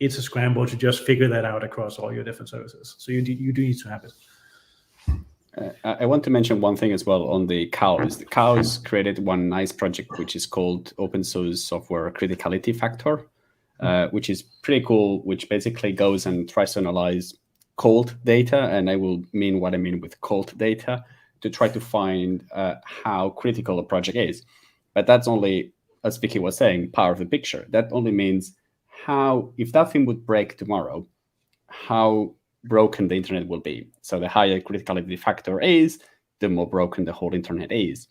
it's a scramble to just figure that out across all your different services. So you do need to have it. I want to mention one thing as well on the cows. The cows created one nice project which is called Open Source Software Criticality Factor, which is pretty cool, which basically goes and tries to analyze cold data, and I will mean what I mean with cold data, to try to find how critical a project is. But that's only, as Vicky was saying, part of the picture. That only means how, if that thing would break tomorrow, how broken the internet will be. So the higher criticality factor is, the more broken the whole internet is.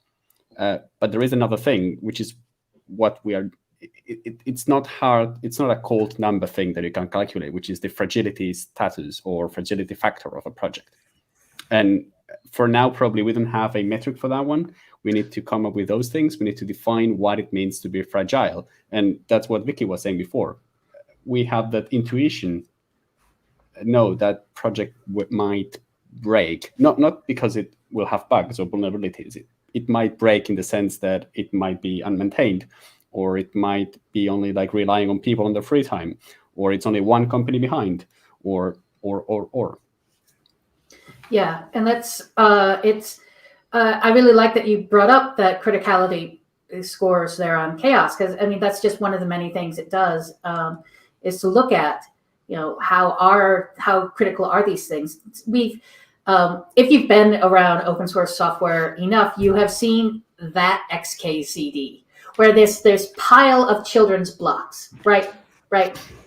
But there is another thing, which is what we are, it's not hard, it's not a cold number thing that you can calculate, which is the fragility status or fragility factor of a project. And for now, probably we don't have a metric for that one. We need to come up with those things. We need to define what it means to be fragile. And that's what Vicky was saying before. We have that intuition. No, that project might break, not because it will have bugs or vulnerabilities. It might break in the sense that it might be unmaintained, or it might be only like relying on people on their free time, or it's only one company behind, or. Yeah, and that's I really like that you brought up that criticality scores there on chaos, because I mean that's just one of the many things it does, is to look at, how critical are these things. We've if you've been around open source software enough, you have seen that XKCD, where this pile of children's blocks, right,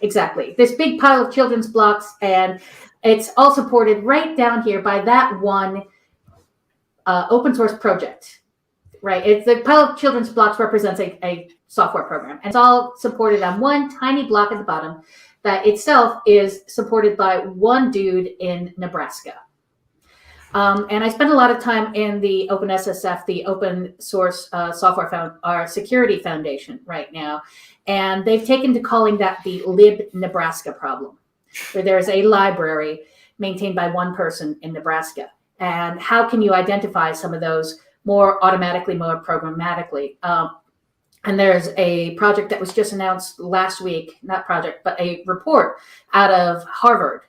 exactly, this big pile of children's blocks, and it's all supported right down here by that one open source project, right? It's the pile of children's blocks represents a software program, and it's all supported on one tiny block at the bottom that itself is supported by one dude in Nebraska. And I spend a lot of time in the OpenSSF, the Open Source Software Security Foundation right now, and they've taken to calling that the Lib Nebraska problem, where there's a library maintained by one person in Nebraska. And how can you identify some of those more automatically, more programmatically? And there's a project that was just announced last week, not project, but a report out of Harvard,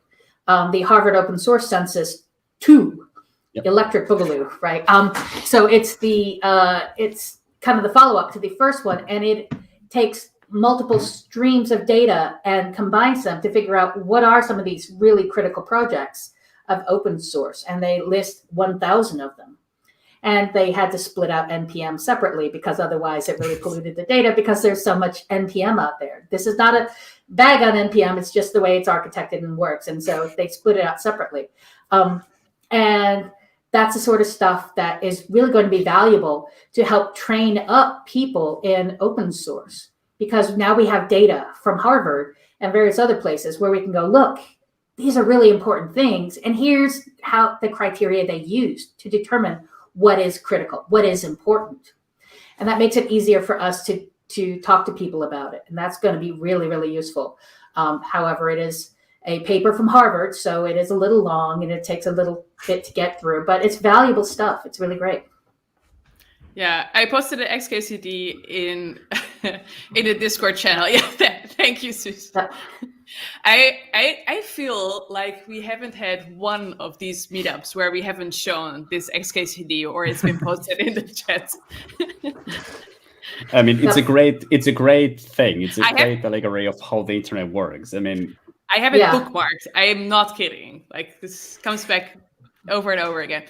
the Harvard Open Source Census 2, Electric Boogaloo, right? So it's kind of the follow-up to the first one, and it takes multiple streams of data and combines them to figure out what are some of these really critical projects of open source. And they list 1,000 of them. And they had to split out NPM separately because otherwise it really polluted the data because there's so much NPM out there. This is not a bag on NPM. It's just the way it's architected and works. And so they split it out separately. And that's the sort of stuff that is really going to be valuable to help train up people in open source, because now we have data from Harvard and various other places where we can go, look, these are really important things. And here's how the criteria they used to determine what is critical, what is important. And that makes it easier for us to talk to people about it. And that's going to be really, really useful. However, it is a paper from Harvard, so it is a little long and it takes a little bit to get through, but it's valuable stuff. It's really great. Yeah, I posted an XKCD in the Discord channel. Yeah, thank you, Sus. I feel like we haven't had one of these meetups where we haven't shown this XKCD or it's been posted in the chat. I mean, it's a great thing. It's a great allegory of how the internet works. I mean, I have it bookmarked. I am not kidding. Like, this comes back over and over again.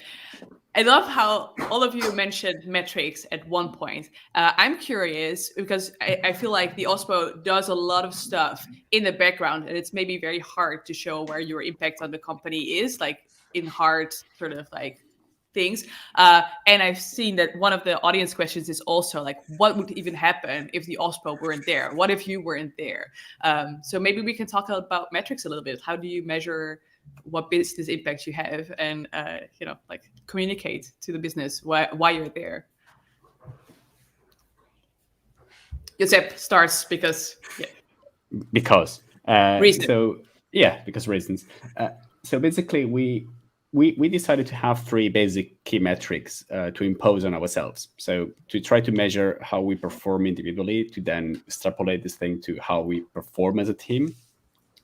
I love how all of you mentioned metrics at one point. I'm curious because I feel like the OSPO does a lot of stuff in the background, and it's maybe very hard to show where your impact on the company is, like in hard sort of like things. And I've seen that one of the audience questions is also like, what would even happen if the OSPO weren't there? What if you weren't there? So maybe we can talk about metrics a little bit. How do you measure what business impact you have, and like communicate to the business why you're there? Josep starts because reasons. Because reasons. So basically, we decided to have three basic key metrics to impose on ourselves. So to try to measure how we perform individually, to then extrapolate this thing to how we perform as a team.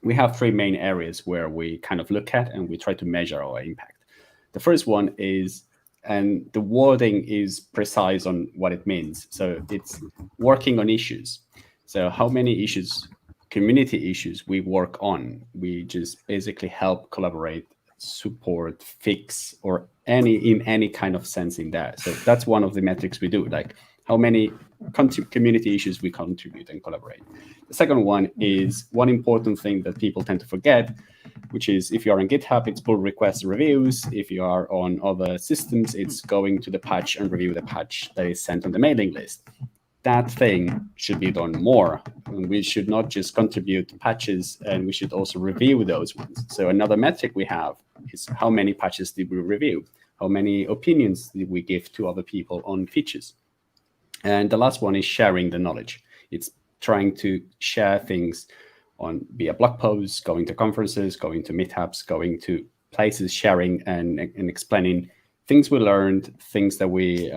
We have three main areas where we kind of look at and we try to measure our impact. The first one is, and the wording is precise on what it means. So it's working on issues. So how many issues, community issues we work on? We just basically help, collaborate, support, fix, or in any kind of sense in that. So that's one of the metrics we do, like how many community issues we contribute and collaborate. The second one is one important thing that people tend to forget, which is if you are on GitHub, it's pull requests reviews. If you are on other systems, it's going to the patch and review the patch that is sent on the mailing list. That thing should be done more. And we should not just contribute patches, and we should also review those ones. So another metric we have is how many patches did we review? How many opinions did we give to other people on features? And the last one is sharing the knowledge. It's trying to share things via blog posts, going to conferences, going to meetups, going to places, sharing and explaining things we learned, things that we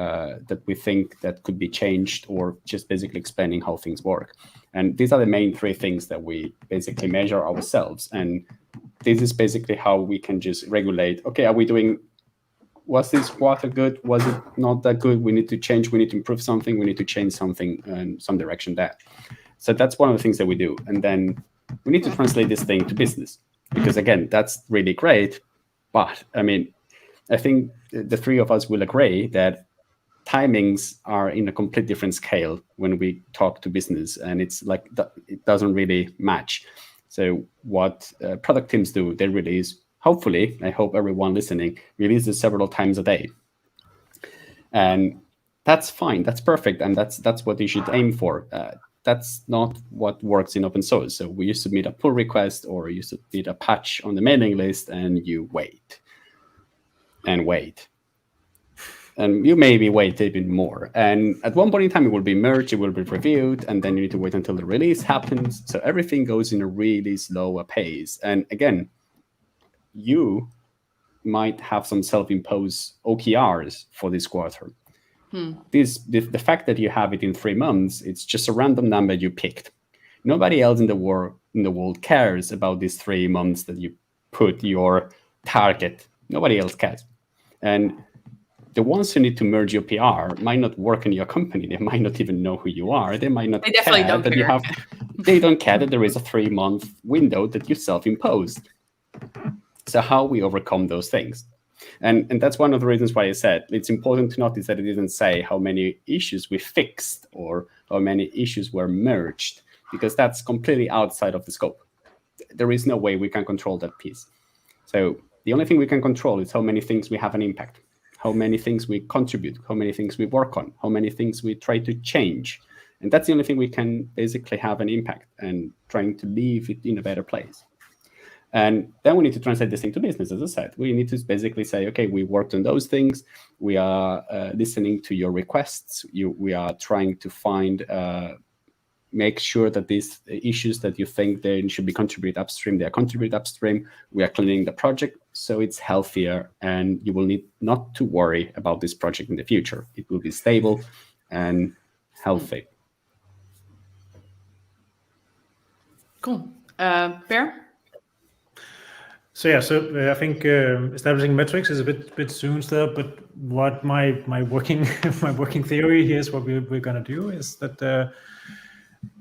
think that could be changed, or just basically explaining how things work. And these are the main three things that we basically measure ourselves. And this is basically how we can just regulate, okay, was this quarter good? Was it not that good? We need to change, we need to improve something, we need to change something in some direction there. So that's one of the things that we do. And then we need to translate this thing to business, because again, that's really great. But I mean, I think the three of us will agree that timings are in a complete different scale when we talk to business, and it's like it doesn't really match. So what product teams do, they release, hopefully, I hope everyone listening releases several times a day. And that's fine, that's perfect, and that's what you should aim for. That's not what works in open source. So we used to submit a pull request, or you submit a patch on the mailing list, and you wait. And wait. And you maybe wait even more. And at one point in time, it will be merged, it will be reviewed, and then you need to wait until the release happens. So everything goes in a really slower pace. And again, you might have some self-imposed OKRs for this quarter. The fact that you have it in 3 months, it's just a random number you picked. Nobody else in the world cares about these 3 months that you put your target. Nobody else cares. And the ones who need to merge your PR might not work in your company. They might not even know who you are. They might not definitely care don't that care. you have. They don't care that there is a 3-month window that you self-imposed. So how we overcome those things. And that's one of the reasons why I said it's important to notice that it didn't say how many issues we fixed or how many issues were merged, because that's completely outside of the scope. There is no way we can control that piece. So the only thing we can control is how many things we have an impact, how many things we contribute, how many things we work on, how many things we try to change. And that's the only thing we can basically have an impact and trying to leave it in a better place. And then we need to translate this into business, as I said. We need to basically say, okay, we worked on those things. We are listening to your requests. We are trying to find, make sure that these issues that you think they should be contributed upstream, they are contributed upstream. We are cleaning the project so it's healthier, and you will need not to worry about this project in the future. It will be stable and healthy. Cool. Per? So I think establishing metrics is a bit soon still, but what my working theory here is what we're going to do is that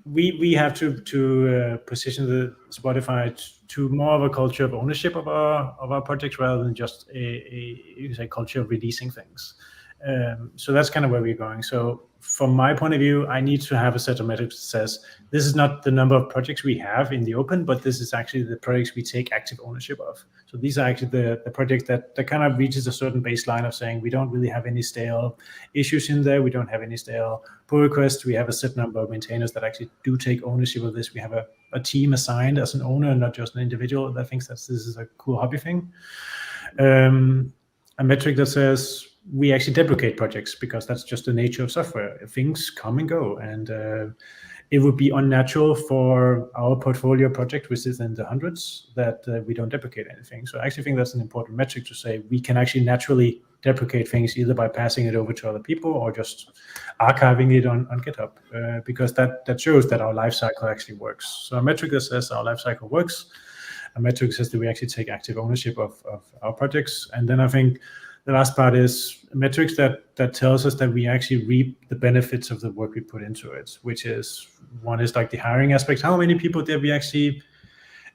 we have to position the Spotify to more of a culture of ownership of our projects rather than just a culture of releasing things. So that's kind of where we're going. So from my point of view, I need to have a set of metrics that says this is not the number of projects we have in the open, but this is actually the projects we take active ownership of. So these are actually the projects that kind of reaches a certain baseline of saying we don't really have any stale issues in there. We don't have any stale pull requests. We have a set number of maintainers that actually do take ownership of this. We have a team assigned as an owner, not just an individual that thinks that this is a cool hobby thing. A metric that says we actually deprecate projects because that's just the nature of software. Things come and go, and it would be unnatural for our portfolio project, which is in the hundreds, that we don't deprecate anything. So I actually think that's an important metric to say we can actually naturally deprecate things either by passing it over to other people or just archiving it on GitHub, because that shows that our life cycle actually works. So a metric that says our life cycle works, a metric says that we actually take active ownership of our projects. And then I think the last part is metrics that tells us that we actually reap the benefits of the work we put into it, which is, one is like the hiring aspect. How many people did we actually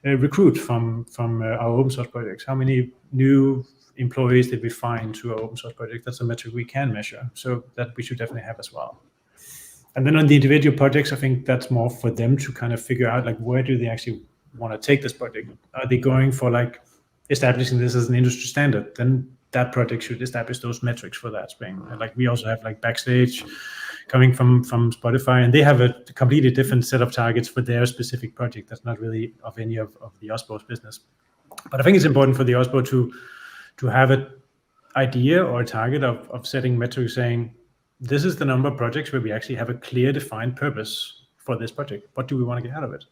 recruit from our open source projects? How many new employees did we find to our open source project? That's a metric we can measure. So that we should definitely have as well. And then on the individual projects, I think that's more for them to kind of figure out, like, where do they actually want to take this project? Are they going for like establishing this as an industry standard? Then that project should establish those metrics for that thing. And like we also have like Backstage coming from Spotify, and they have a completely different set of targets for their specific project. That's not really of any of the OSPO's business. But I think it's important for the OSPO to have an idea or a target of setting metrics saying, this is the number of projects where we actually have a clear defined purpose for this project. What do we want to get out of it?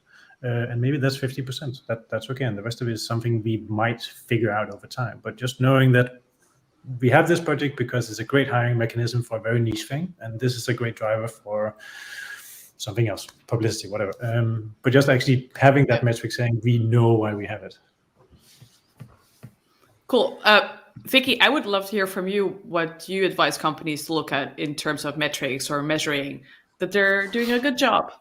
And maybe that's 50%. That's okay. And the rest of it is something we might figure out over time. But just knowing that we have this project because it's a great hiring mechanism for a very niche thing, and this is a great driver for something else, publicity, whatever. But just actually having that metric saying we know why we have it. Cool. Vicky, I would love to hear from you what you advise companies to look at in terms of metrics or measuring that they're doing a good job.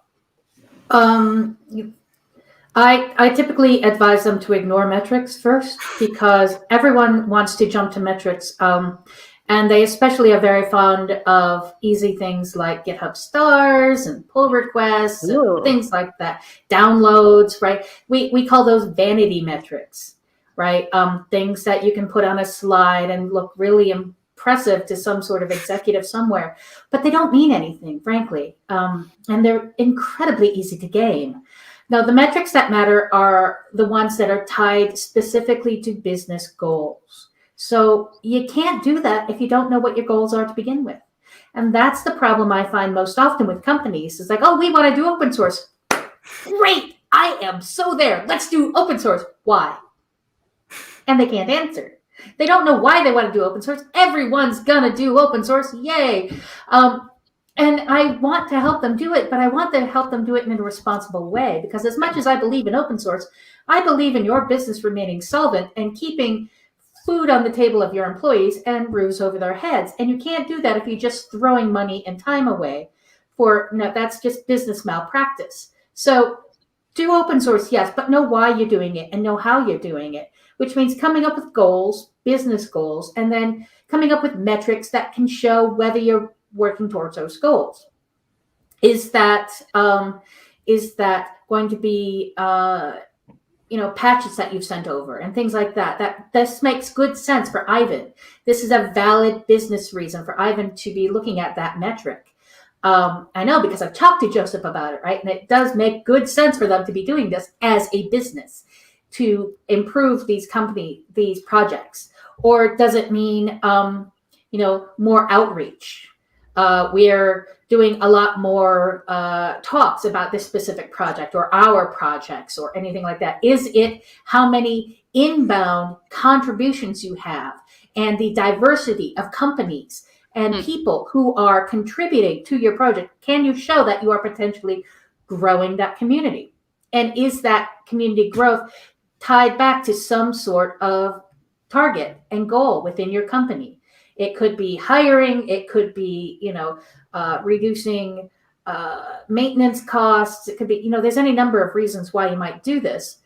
I typically advise them to ignore metrics first, because everyone wants to jump to metrics, and they especially are very fond of easy things like GitHub stars and pull requests and things like that, downloads, right? We call those vanity metrics, right? Things that you can put on a slide and look really impressive to some sort of executive somewhere, but they don't mean anything, frankly, and they're incredibly easy to game. Now, the metrics that matter are the ones that are tied specifically to business goals. So you can't do that if you don't know what your goals are to begin with. And that's the problem I find most often with companies. It's like, oh, we want to do open source. Great, I am so there. Let's do open source. Why? And they can't answer. They don't know why they want to do open source. Everyone's going to do open source. Yay. And I want to help them do it, but I want to help them do it in a responsible way, because as much as I believe in open source, I believe in your business remaining solvent and keeping food on the table of your employees and roofs over their heads. And you can't do that if you're just throwing money and time away that's just business malpractice. So do open source, yes, but know why you're doing it and know how you're doing it, which means coming up with goals, business goals, and then coming up with metrics that can show whether you're working towards those goals. Is that going to be patches that you've sent over and things like that? That this makes good sense for Aiven. This is a valid business reason for Aiven to be looking at that metric. I know, because I've talked to Josep about it, right? And it does make good sense for them to be doing this as a business to improve these projects. Or does it mean, more outreach? We're doing a lot more talks about this specific project or our projects or anything like that. Is it how many inbound contributions you have and the diversity of companies and people who are contributing to your project? Can you show that you are potentially growing that community? And is that community growth tied back to some sort of target and goal within your company? It could be hiring. It could be, reducing maintenance costs. It could be, there's any number of reasons why you might do this.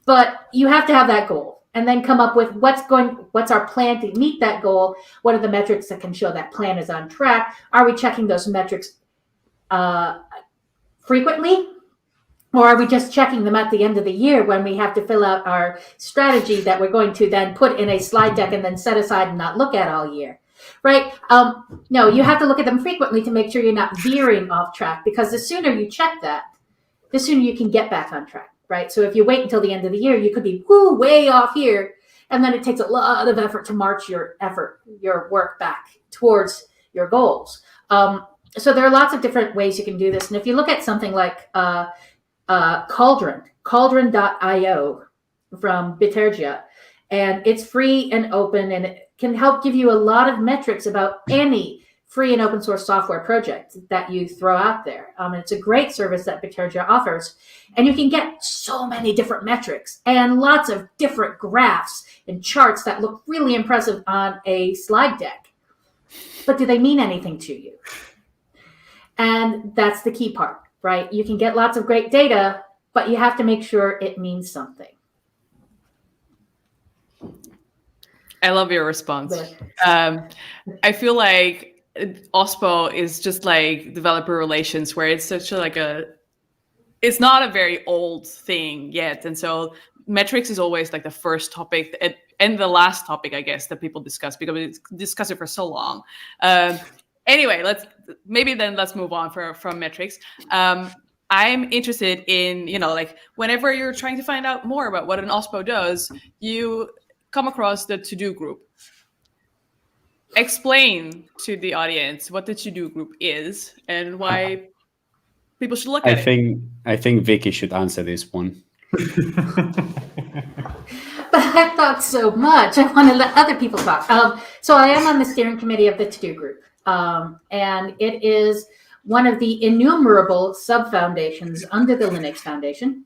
But you have to have that goal and then come up with what's our plan to meet that goal? What are the metrics that can show that plan is on track? Are we checking those metrics frequently? Or are we just checking them at the end of the year when we have to fill out our strategy that we're going to then put in a slide deck and then set aside and not look at all year, right? No, you have to look at them frequently to make sure you're not veering off track, because the sooner you check that, the sooner you can get back on track, right? So if you wait until the end of the year, you could be way off here, and then it takes a lot of effort to march your work back towards your goals. So there are lots of different ways you can do this. And if you look at something like Cauldron.io from Bitergia, and it's free and open, and it can help give you a lot of metrics about any free and open source software project that you throw out there. It's a great service that Bitergia offers, and you can get so many different metrics and lots of different graphs and charts that look really impressive on a slide deck. But do they mean anything to you? And that's the key part, right? You can get lots of great data, but you have to make sure it means something. I love your response. I feel like OSPO is just like developer relations, where it's such it's not a very old thing yet. And so metrics is always like the first topic and the last topic, I guess, that people discuss, because we discuss it for so long. Anyway, let's move on from metrics. I'm interested in, whenever you're trying to find out more about what an OSPO does, you come across the to-do group. Explain to the audience what the to-do group is and why people should look at it. I think Vicky should answer this one. But I've talked so much. I want to let other people talk. So I am on the steering committee of the to-do group. And it is one of the innumerable sub-foundations under the Linux Foundation.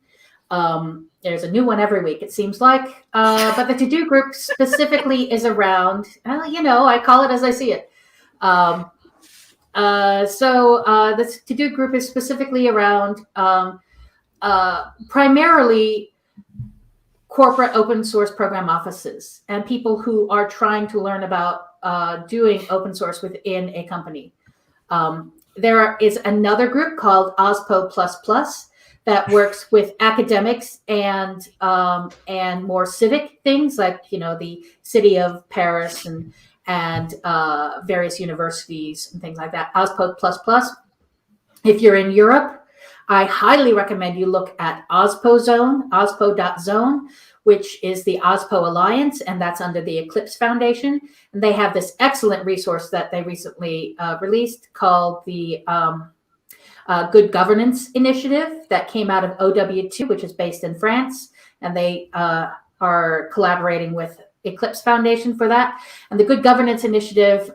There's a new one every week, it seems like. But the to-do group specifically is around, I call it as I see it. So the to-do group is specifically around primarily corporate open source program offices and people who are trying to learn about doing open source within a company. There is another group called OSPO++ that works with academics and more civic things, like the city of Paris and various universities and things like that. OSPO++. If you're in Europe, I highly recommend you look at OSPO Zone, OSPO.zone, which is the OSPO Alliance, and that's under the Eclipse Foundation. And they have this excellent resource that they recently released called the Good Governance Initiative that came out of OW2, which is based in France. And they are collaborating with Eclipse Foundation for that. And the Good Governance Initiative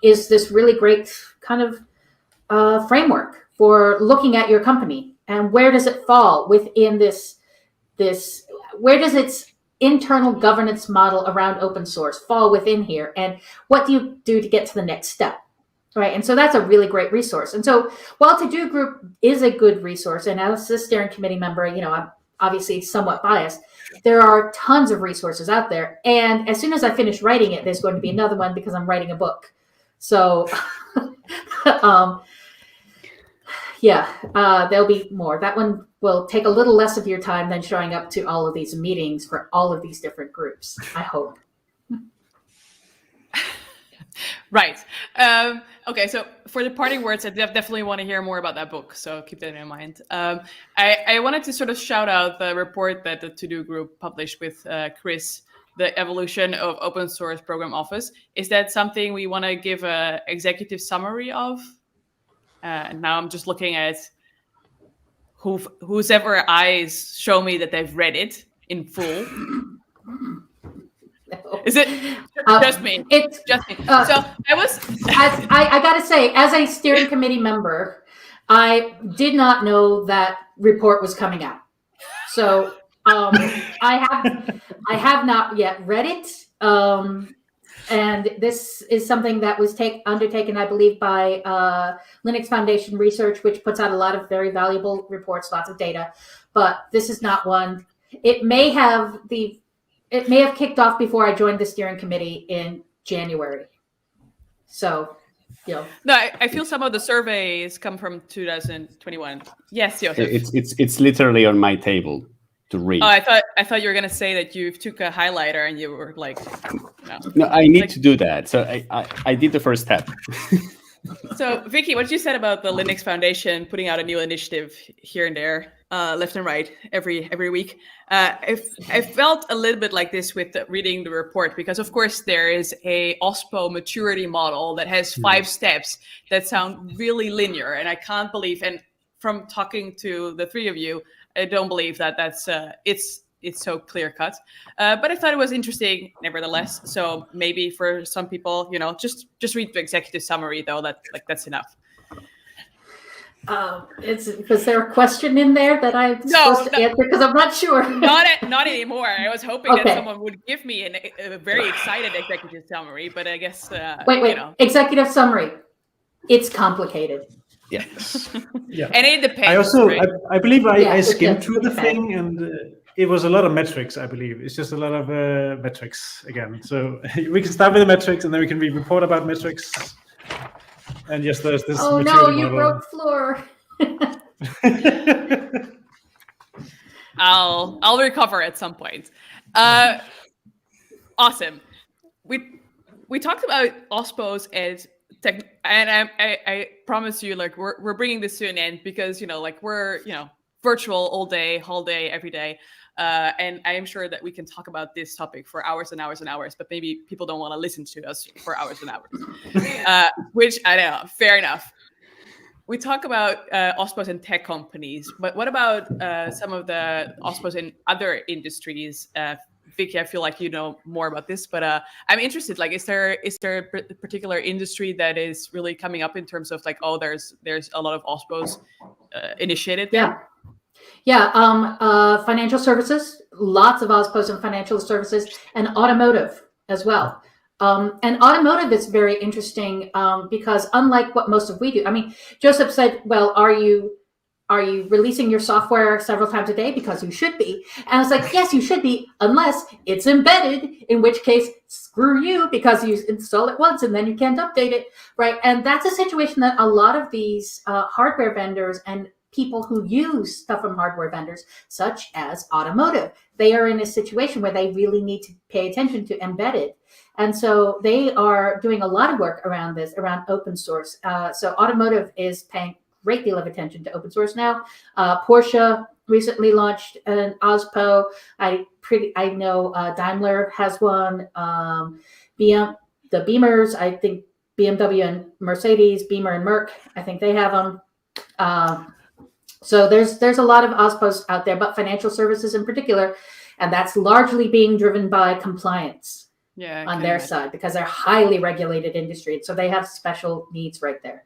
is this really great kind of framework for looking at your company and where does it fall within this, where does its internal governance model around open source fall within here, and what do you do to get to the next step, right? And so that's a really great resource. And so while To Do Group is a good resource, and as a steering committee member, I'm obviously somewhat biased, there are tons of resources out there. And as soon as I finish writing it, there's going to be another one because I'm writing a book. So there'll be more. That one will take a little less of your time than showing up to all of these meetings for all of these different groups, I hope. Right. Okay, so for the parting words, I definitely want to hear more about that book, so keep that in mind. I wanted to sort of shout out the report that the To Do Group published with Chris, the evolution of open source program office. Is that something we want to give an executive summary of? Now I'm just looking at whose ever eyes show me that they've read it in full. Is it just me? It's just me. So I got to say, as a steering committee member, I did not know that report was coming out. So I have not yet read it. And this is something that was undertaken, I believe, by Linux Foundation Research, which puts out a lot of very valuable reports, lots of data. But this is not one. It may have kicked off before I joined the steering committee in January. So, No, I feel some of the surveys come from 2021. Yes, Josep. It's literally on my table to read. Oh, I thought you were gonna say that you took a highlighter and you were like, no, I need to do that. So I did the first step. So Vicky, what you said about the Linux Foundation putting out a new initiative here and there, left and right, every week. I felt a little bit like this with reading the report, because of course there is a OSPO maturity model that has 5 steps that sound really linear, and I can't believe, and from talking to the 3 of you, I don't believe that that's it's so clear cut. But I thought it was interesting nevertheless. So maybe for some people, just read the executive summary though. That's enough. Was there a question in there that I'm supposed to answer? Because I'm not sure. Not anymore. I was hoping that someone would give me a very excited executive summary, but I guess wait. Executive summary. It's complicated. Yes. Yeah. And it depends. I also, right? I believe I skimmed through the thing, and it was a lot of metrics. I believe it's just a lot of metrics again. So we can start with the metrics, and then we can report about metrics. And yes, there's this. Oh no, you broke Floor. I'll recover at some point. Awesome. We talked about OSPOs as tech, and I promise you, like we're bringing this to an end because we're virtual all day, every day. And I am sure that we can talk about this topic for hours and hours and hours, but maybe people don't want to listen to us for hours and hours, which I don't know, fair enough. We talk about OSPOs in tech companies, but what about some of the OSPOs in other industries? Vicky, I feel like you know more about this, but I'm interested. Like, is there a particular industry that is really coming up in terms of there's a lot of OSPOs initiated? Yeah. Financial services, lots of OSPOs in financial services, and automotive as well. And automotive is very interesting because unlike what most of we do, I mean, Josep said, well, are you releasing your software several times a day? Because you should be. And I was like, yes, you should be, unless it's embedded, in which case, screw you, because you install it once and then you can't update it, right? And that's a situation that a lot of these hardware vendors and people who use stuff from hardware vendors, such as automotive, they are in a situation where they really need to pay attention to embedded. And so they are doing a lot of work around this, around open source. So automotive is paying great deal of attention to open source now. Porsche recently launched an OSPO. I know Daimler has one. The Beamers, I think BMW and Mercedes, Beamer and Merc, I think they have them. So there's a lot of OSPOs out there, but financial services in particular. And that's largely being driven by compliance Yeah, on their side, because they're highly regulated industry. And so they have special needs right there.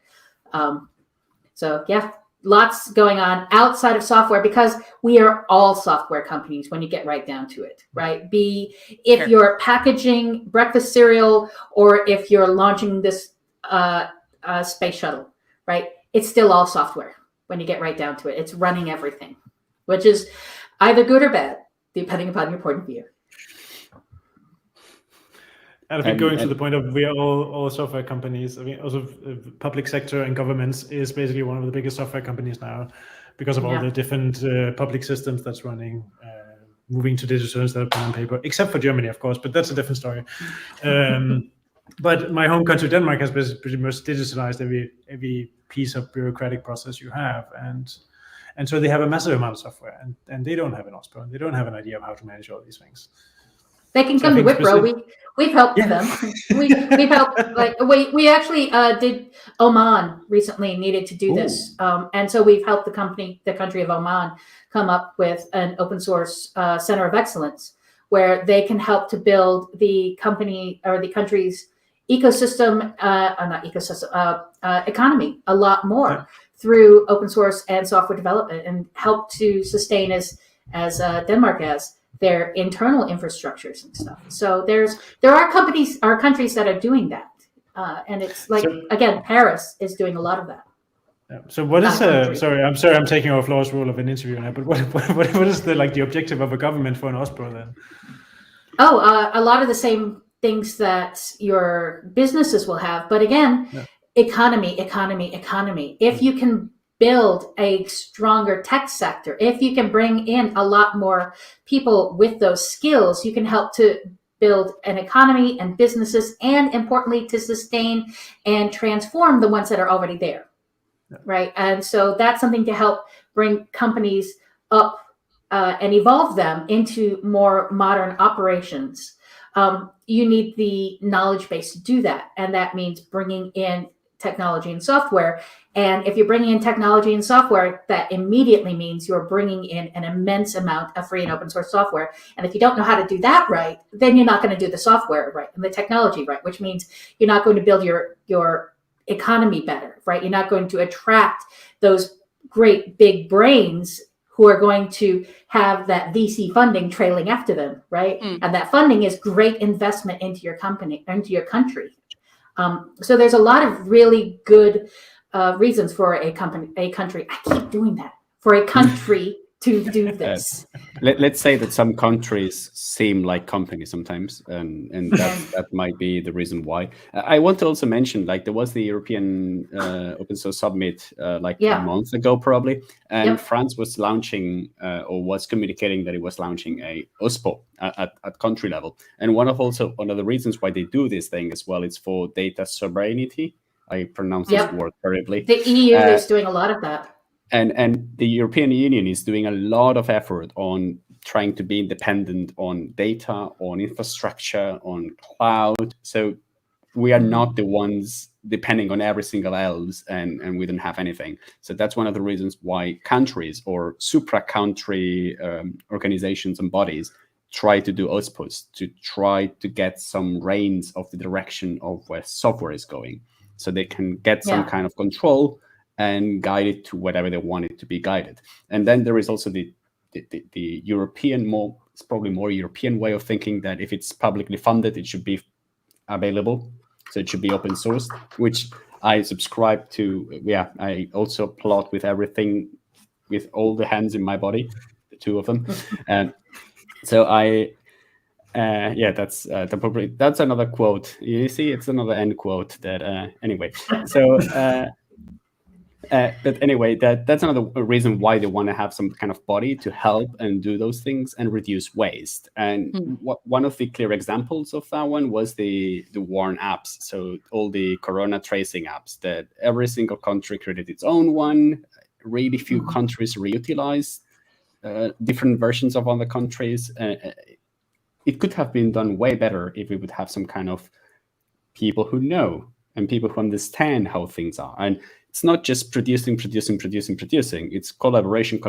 So yeah, lots going on outside of software, because we are all software companies when you get right down to it, right? If you're packaging breakfast cereal, or if you're launching this space shuttle, right? It's still all software when you get right down to it. It's running everything, which is either good or bad, depending upon your point of view. And I think going to the point of we are all software companies. I mean, also public sector and governments is basically one of the biggest software companies now, because of all the different public systems that's running, moving to digital instead of pen and paper, except for Germany, of course, but that's a different story. But my home country, Denmark, has pretty much digitalized every piece of bureaucratic process you have, and so they have a massive amount of software, and they don't have an OSPO, and they don't have an idea of how to manage all these things. They can come to Wipro. We've helped them. We've helped. Like we actually did. Oman recently needed to do this, and so we've helped the country of Oman, come up with an open source center of excellence where they can help to build the company or the country's ecosystem, economy a lot more through open source and software development, and help to sustain as Denmark has their internal infrastructures and stuff. So there are countries that are doing that, and it's like again, Paris is doing a lot of that. Yeah. So what is sorry, I'm taking off Laura's role of an interviewer now, but what is the objective of a government for an OSPO then? A lot of the same things that your businesses will have, but again, economy. If you can build a stronger tech sector, if you can bring in a lot more people with those skills, you can help to build an economy and businesses, and importantly, to sustain and transform the ones that are already there, right? And so that's something to help bring companies up and evolve them into more modern operations. You need the knowledge base to do that, and that means bringing in technology and software. And if you're bringing in technology and software, that immediately means you're bringing in an immense amount of free and open source software. And if you don't know how to do that right, then you're not going to do the software right and the technology right, which means you're not going to build your economy better, right? You're not going to attract those great big brains who are going to have that VC funding trailing after them, right? And that funding is great investment into your company, into your country. So there's a lot of really good reasons for a country. I keep doing that, for a country to do this. Let's say that some countries seem like companies sometimes, and that might be the reason why. I want to also mention, like, there was the European Open Source Summit a month ago probably, and France was launching or was communicating that it was launching a OSPO at country level. And one of the reasons why they do this thing as well is for data sovereignty. I pronounce this word terribly. The EU is doing a lot of that. And the European Union is doing a lot of effort on trying to be independent on data, on infrastructure, on cloud. So we are not the ones depending on every single else, and we don't have anything. So that's one of the reasons why countries or supra-country organizations and bodies try to do OSPOs, to try to get some reins of the direction of where software is going, so they can get some kind of control and guide it to whatever they want it to be guided. And then there is also the European, it's probably more European way of thinking, that if it's publicly funded, it should be available. So it should be open source, which I subscribe to. Yeah, I also applaud with everything, with all the hands in my body, the two of them. And so that's another quote. You see, it's another end quote that, anyway. So, but anyway, that's another reason why they want to have some kind of body to help and do those things and reduce waste. And one of the clear examples of that one was the WARN apps. So all the corona tracing apps, that every single country created its own one. Really few countries reutilized different versions of other countries. It could have been done way better if we would have some kind of people who know and people who understand how things are. And it's not just producing. It's collaboration.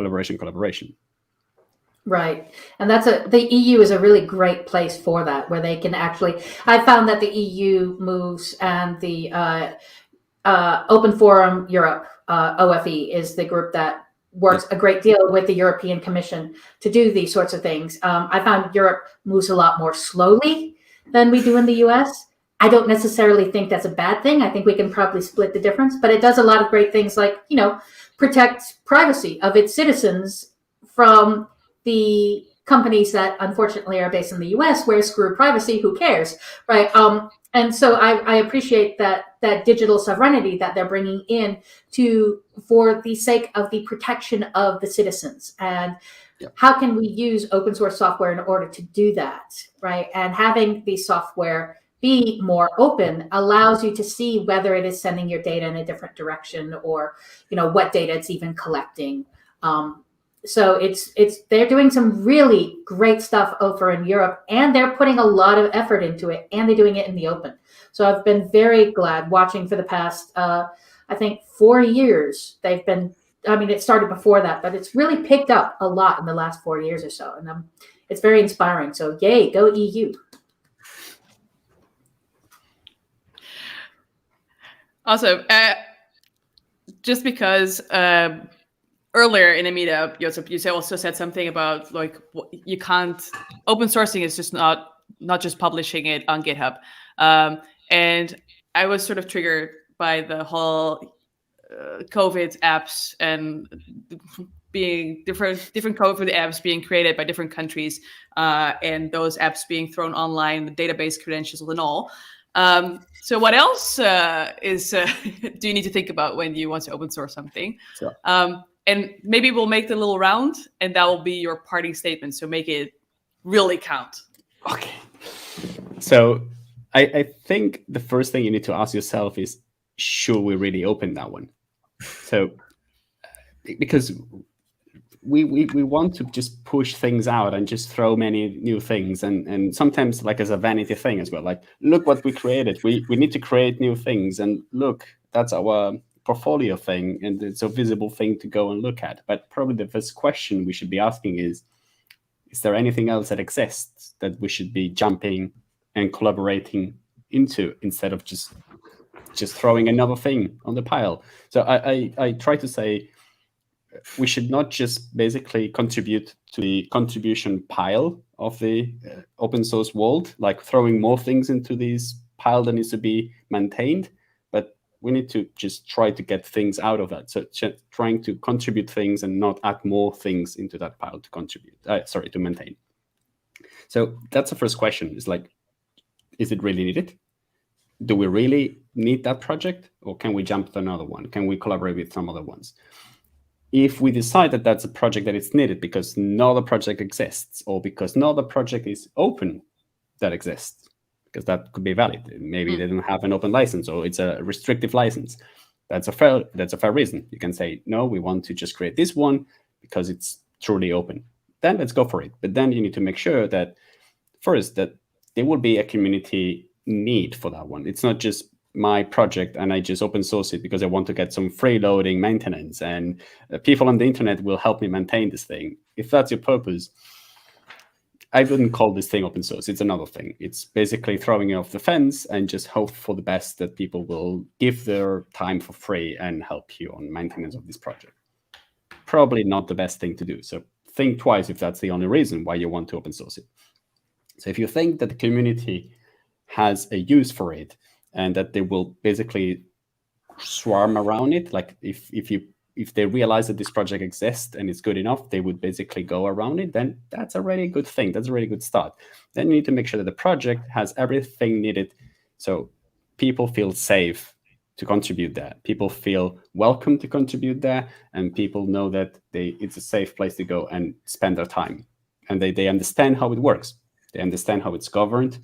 Right. And the EU is a really great place for that, where they can actually, I found that the EU moves and the Open Forum Europe, OFE, is the group that works a great deal with the European Commission to do these sorts of things. I found Europe moves a lot more slowly than we do in the US. I don't necessarily think that's a bad thing. I think we can probably split the difference, but it does a lot of great things like, protect privacy of its citizens from the companies that unfortunately are based in the US, where screw privacy, who cares, right? And so I appreciate that digital sovereignty that they're bringing in for the sake of the protection of the citizens. And how can we use open source software in order to do that, right? And having the software be more open allows you to see whether it is sending your data in a different direction, or what data it's even collecting. So they're doing some really great stuff over in Europe, and they're putting a lot of effort into it, and they're doing it in the open. So I've been very glad watching for the past, I think 4 years. It started before that, but it's really picked up a lot in the last 4 years or so. And it's very inspiring. So yay, go EU. Awesome. Just because earlier in a meetup, Josep, you also said something about you can't, open sourcing is just not just publishing it on GitHub. And I was sort of triggered by the whole COVID apps and being different COVID apps being created by different countries, and those apps being thrown online, the database credentials and all. So what else do you need to think about when you want to open source something? Sure. And maybe we'll make the little round, and that will be your parting statement. So make it really count. Okay. So I think the first thing you need to ask yourself is, should we really open that one? So because we want to just push things out and just throw many new things, and sometimes as a vanity thing as well. Like, look what we created. We need to create new things, and look, that's our portfolio thing, and it's a visible thing to go and look at. But probably the first question we should be asking is there anything else that exists that we should be jumping and collaborating into, instead of just throwing another thing on the pile? So I try to say we should not just basically contribute to the contribution pile of the open source world, like throwing more things into this pile that needs to be maintained, but we need to just try to get things out of that. So trying to contribute things and not add more things into that pile to maintain. So that's the first question, is is it really needed? Do we really need that project, or can we jump to another one? Can we collaborate with some other ones? If we decide that that's a project that is needed because no other project exists, or because no other project is open that exists, because that could be valid. Maybe they don't have an open license, or it's a restrictive license. That's a fair reason. You can say, no, we want to just create this one because it's truly open. Then let's go for it. But then you need to make sure that first that there will be a community need for that one. It's not just my project and I just open source it because I want to get some freeloading maintenance, and people on the internet will help me maintain this thing. If that's your purpose, I wouldn't call this thing open source. It's another thing. It's basically throwing it off the fence and just hope for the best that people will give their time for free and help you on maintenance of this project. Probably not the best thing to do. So think twice if that's the only reason why you want to open source it. So if you think that the community has a use for it and that they will basically swarm around it, like if they realize that this project exists and it's good enough, they would basically go around it, then that's a really good thing. That's a really good start. Then you need to make sure that the project has everything needed so people feel safe to contribute there. People feel welcome to contribute there, and people know that it's a safe place to go and spend their time. And they understand how it works. They understand how it's governed.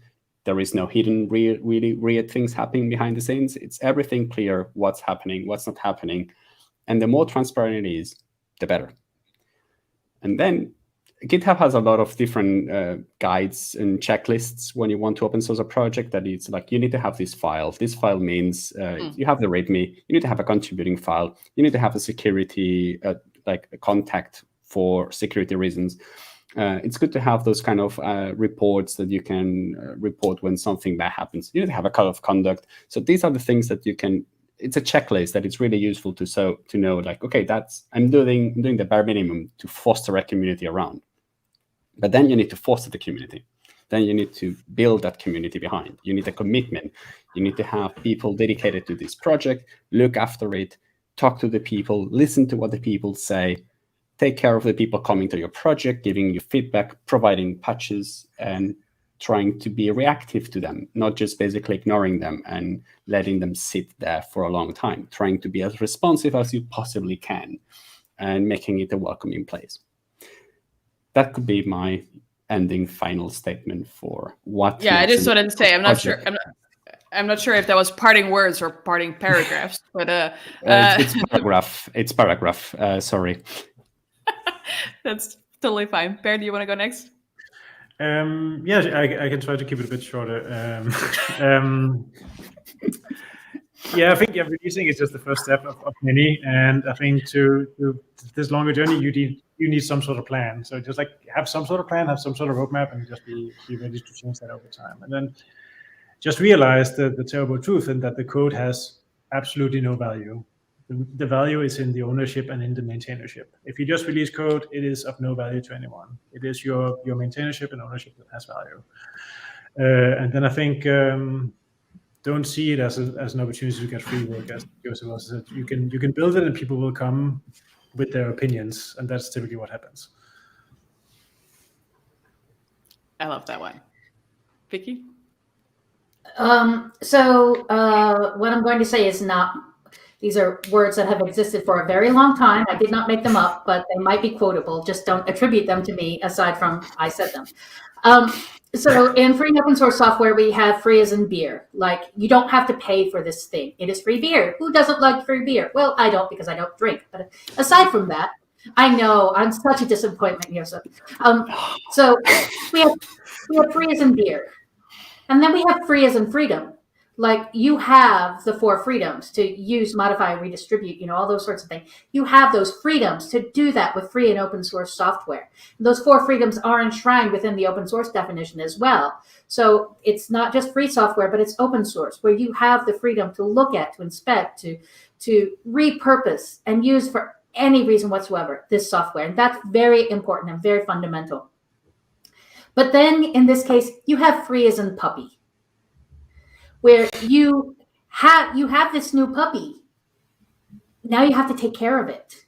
There is no hidden, really weird things happening behind the scenes. It's everything clear, what's happening, what's not happening. And the more transparent it is, the better. And then GitHub has a lot of different guides and checklists when you want to open source a project, that it's like, you need to have this file. This file means you have the README. You need to have a contributing file. You need to have a security, like a contact for security reasons. It's good to have those kind of reports that you can report when something bad happens. You need to have a code of conduct. So these are the things that you can. It's a checklist that it's really useful to know, like, okay, I'm doing the bare minimum to foster a community around. But then you need to foster the community. Then you need to build that community behind. You need a commitment. You need to have people dedicated to this project, look after it, talk to the people, listen to what the people say, take care of the people coming to your project, giving you feedback, providing patches, and trying to be reactive to them, not just basically ignoring them and letting them sit there for a long time, trying to be as responsive as you possibly can and making it a welcoming place. That could be my ending final statement for what. Yeah, I just wanted to say, I'm not sure if that was parting words or parting paragraphs, but it's paragraph. Sorry. That's totally fine. Bear, do you want to go next? Yeah, I can try to keep it a bit shorter. Yeah, I think reducing is just the first step of many, and I think to this longer journey, you need some sort of plan. So just like have some sort of plan, have some sort of roadmap, and just be ready to change that over time. And then just realize the terrible truth, and that the code has absolutely no value. The value is in the ownership and in the maintainership. If you just release code, it is of no value to anyone. It is your maintainership and ownership that has value. And then I think don't see it as an opportunity to get free work, as Josep also said. You can build it, and people will come with their opinions, and that's typically what happens. I love that one. Vicky? So what I'm going to say is not. These are words that have existed for a very long time. I did not make them up, but they might be quotable. Just don't attribute them to me, aside from I said them. So in free and open source software, we have free as in beer. Like, you don't have to pay for this thing. It is free beer. Who doesn't like free beer? Well, I don't, because I don't drink. But aside from that, I know I'm such a disappointment, Josep. So we have free as in beer. And then we have free as in freedom. Like, you have the 4 freedoms to use, modify, redistribute, all those sorts of things. You have those freedoms to do that with free and open source software. And those 4 freedoms are enshrined within the open source definition as well. So it's not just free software, but it's open source, where you have the freedom to look at, to inspect, to repurpose and use for any reason whatsoever this software. And that's very important and very fundamental. But then in this case, you have free as in puppy, where you have this new puppy. Now you have to take care of it.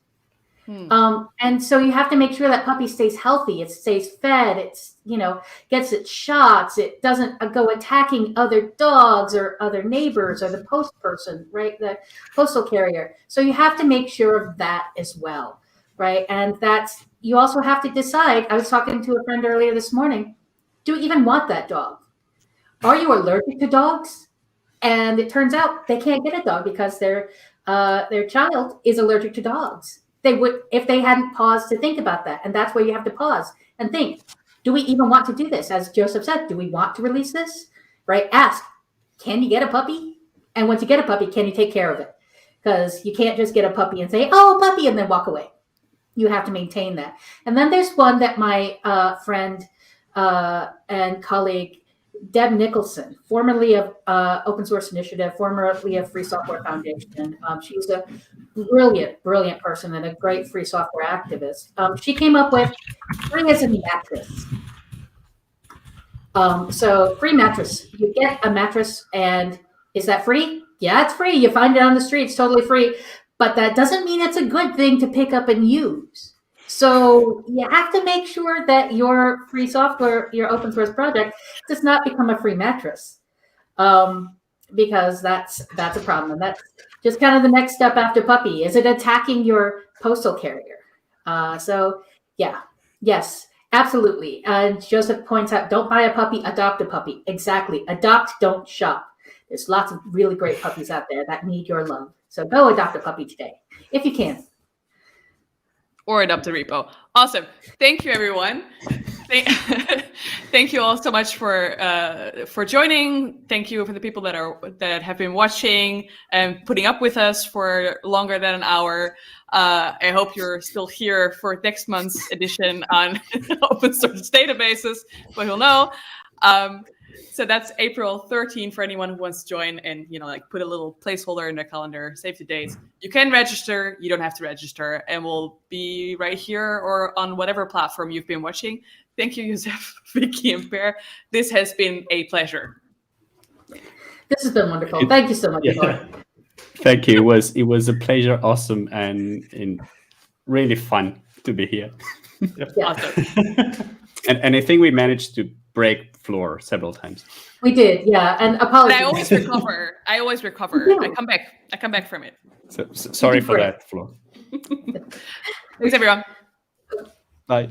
And so you have to make sure that puppy stays healthy. It stays fed. It's, gets its shots. It doesn't go attacking other dogs or other neighbors or the post person, right? The postal carrier. So you have to make sure of that as well, right? And you also have to decide. I was talking to a friend earlier this morning. Do you even want that dog? Are you allergic to dogs? And it turns out they can't get a dog because their child is allergic to dogs. They would, if they hadn't paused to think about that. And that's where you have to pause and think, do we even want to do this? As Josep said, do we want to release this? Right? Ask, can you get a puppy? And once you get a puppy, can you take care of it? Because you can't just get a puppy and say, oh, puppy, and then walk away. You have to maintain that. And then there's one that my friend and colleague, Deb Nicholson, formerly of Open Source Initiative, formerly of Free Software Foundation. She's a brilliant person and a great free software activist. She came up with free as in mattress. So free mattress, you get a mattress, and is that free? Yeah, it's free. You find it on the street. It's totally free. But that doesn't mean it's a good thing to pick up and use. So you have to make sure that your free software, your open source project, does not become a free mattress, because that's a problem. And that's just kind of the next step after puppy. Is it attacking your postal carrier? So yeah, yes, absolutely. Josep points out, don't buy a puppy, adopt a puppy. Exactly. Adopt, don't shop. There's lots of really great puppies out there that need your love. So go adopt a puppy today, if you can. Or adopt a repo. Awesome. Thank you, everyone. Thank you all so much for joining. Thank you for the people that have been watching and putting up with us for longer than an hour. I hope you're still here for next month's edition on open source databases, but you'll know. So that's April 13 for anyone who wants to join and put a little placeholder in their calendar, save the dates. You can register, you don't have to register, and we'll be right here or on whatever platform you've been watching. Thank you, Josep, Vicky, and Per. This has been a pleasure. This has been wonderful. Thank you so much. Yeah. Thank you. It was a pleasure, awesome, and really fun to be here. Yeah. Awesome. And I think we managed to break floor several times. We did, yeah. And apologies. But I always recover. Yeah. I come back from it. So sorry for that, Floor. Thanks, everyone. Bye.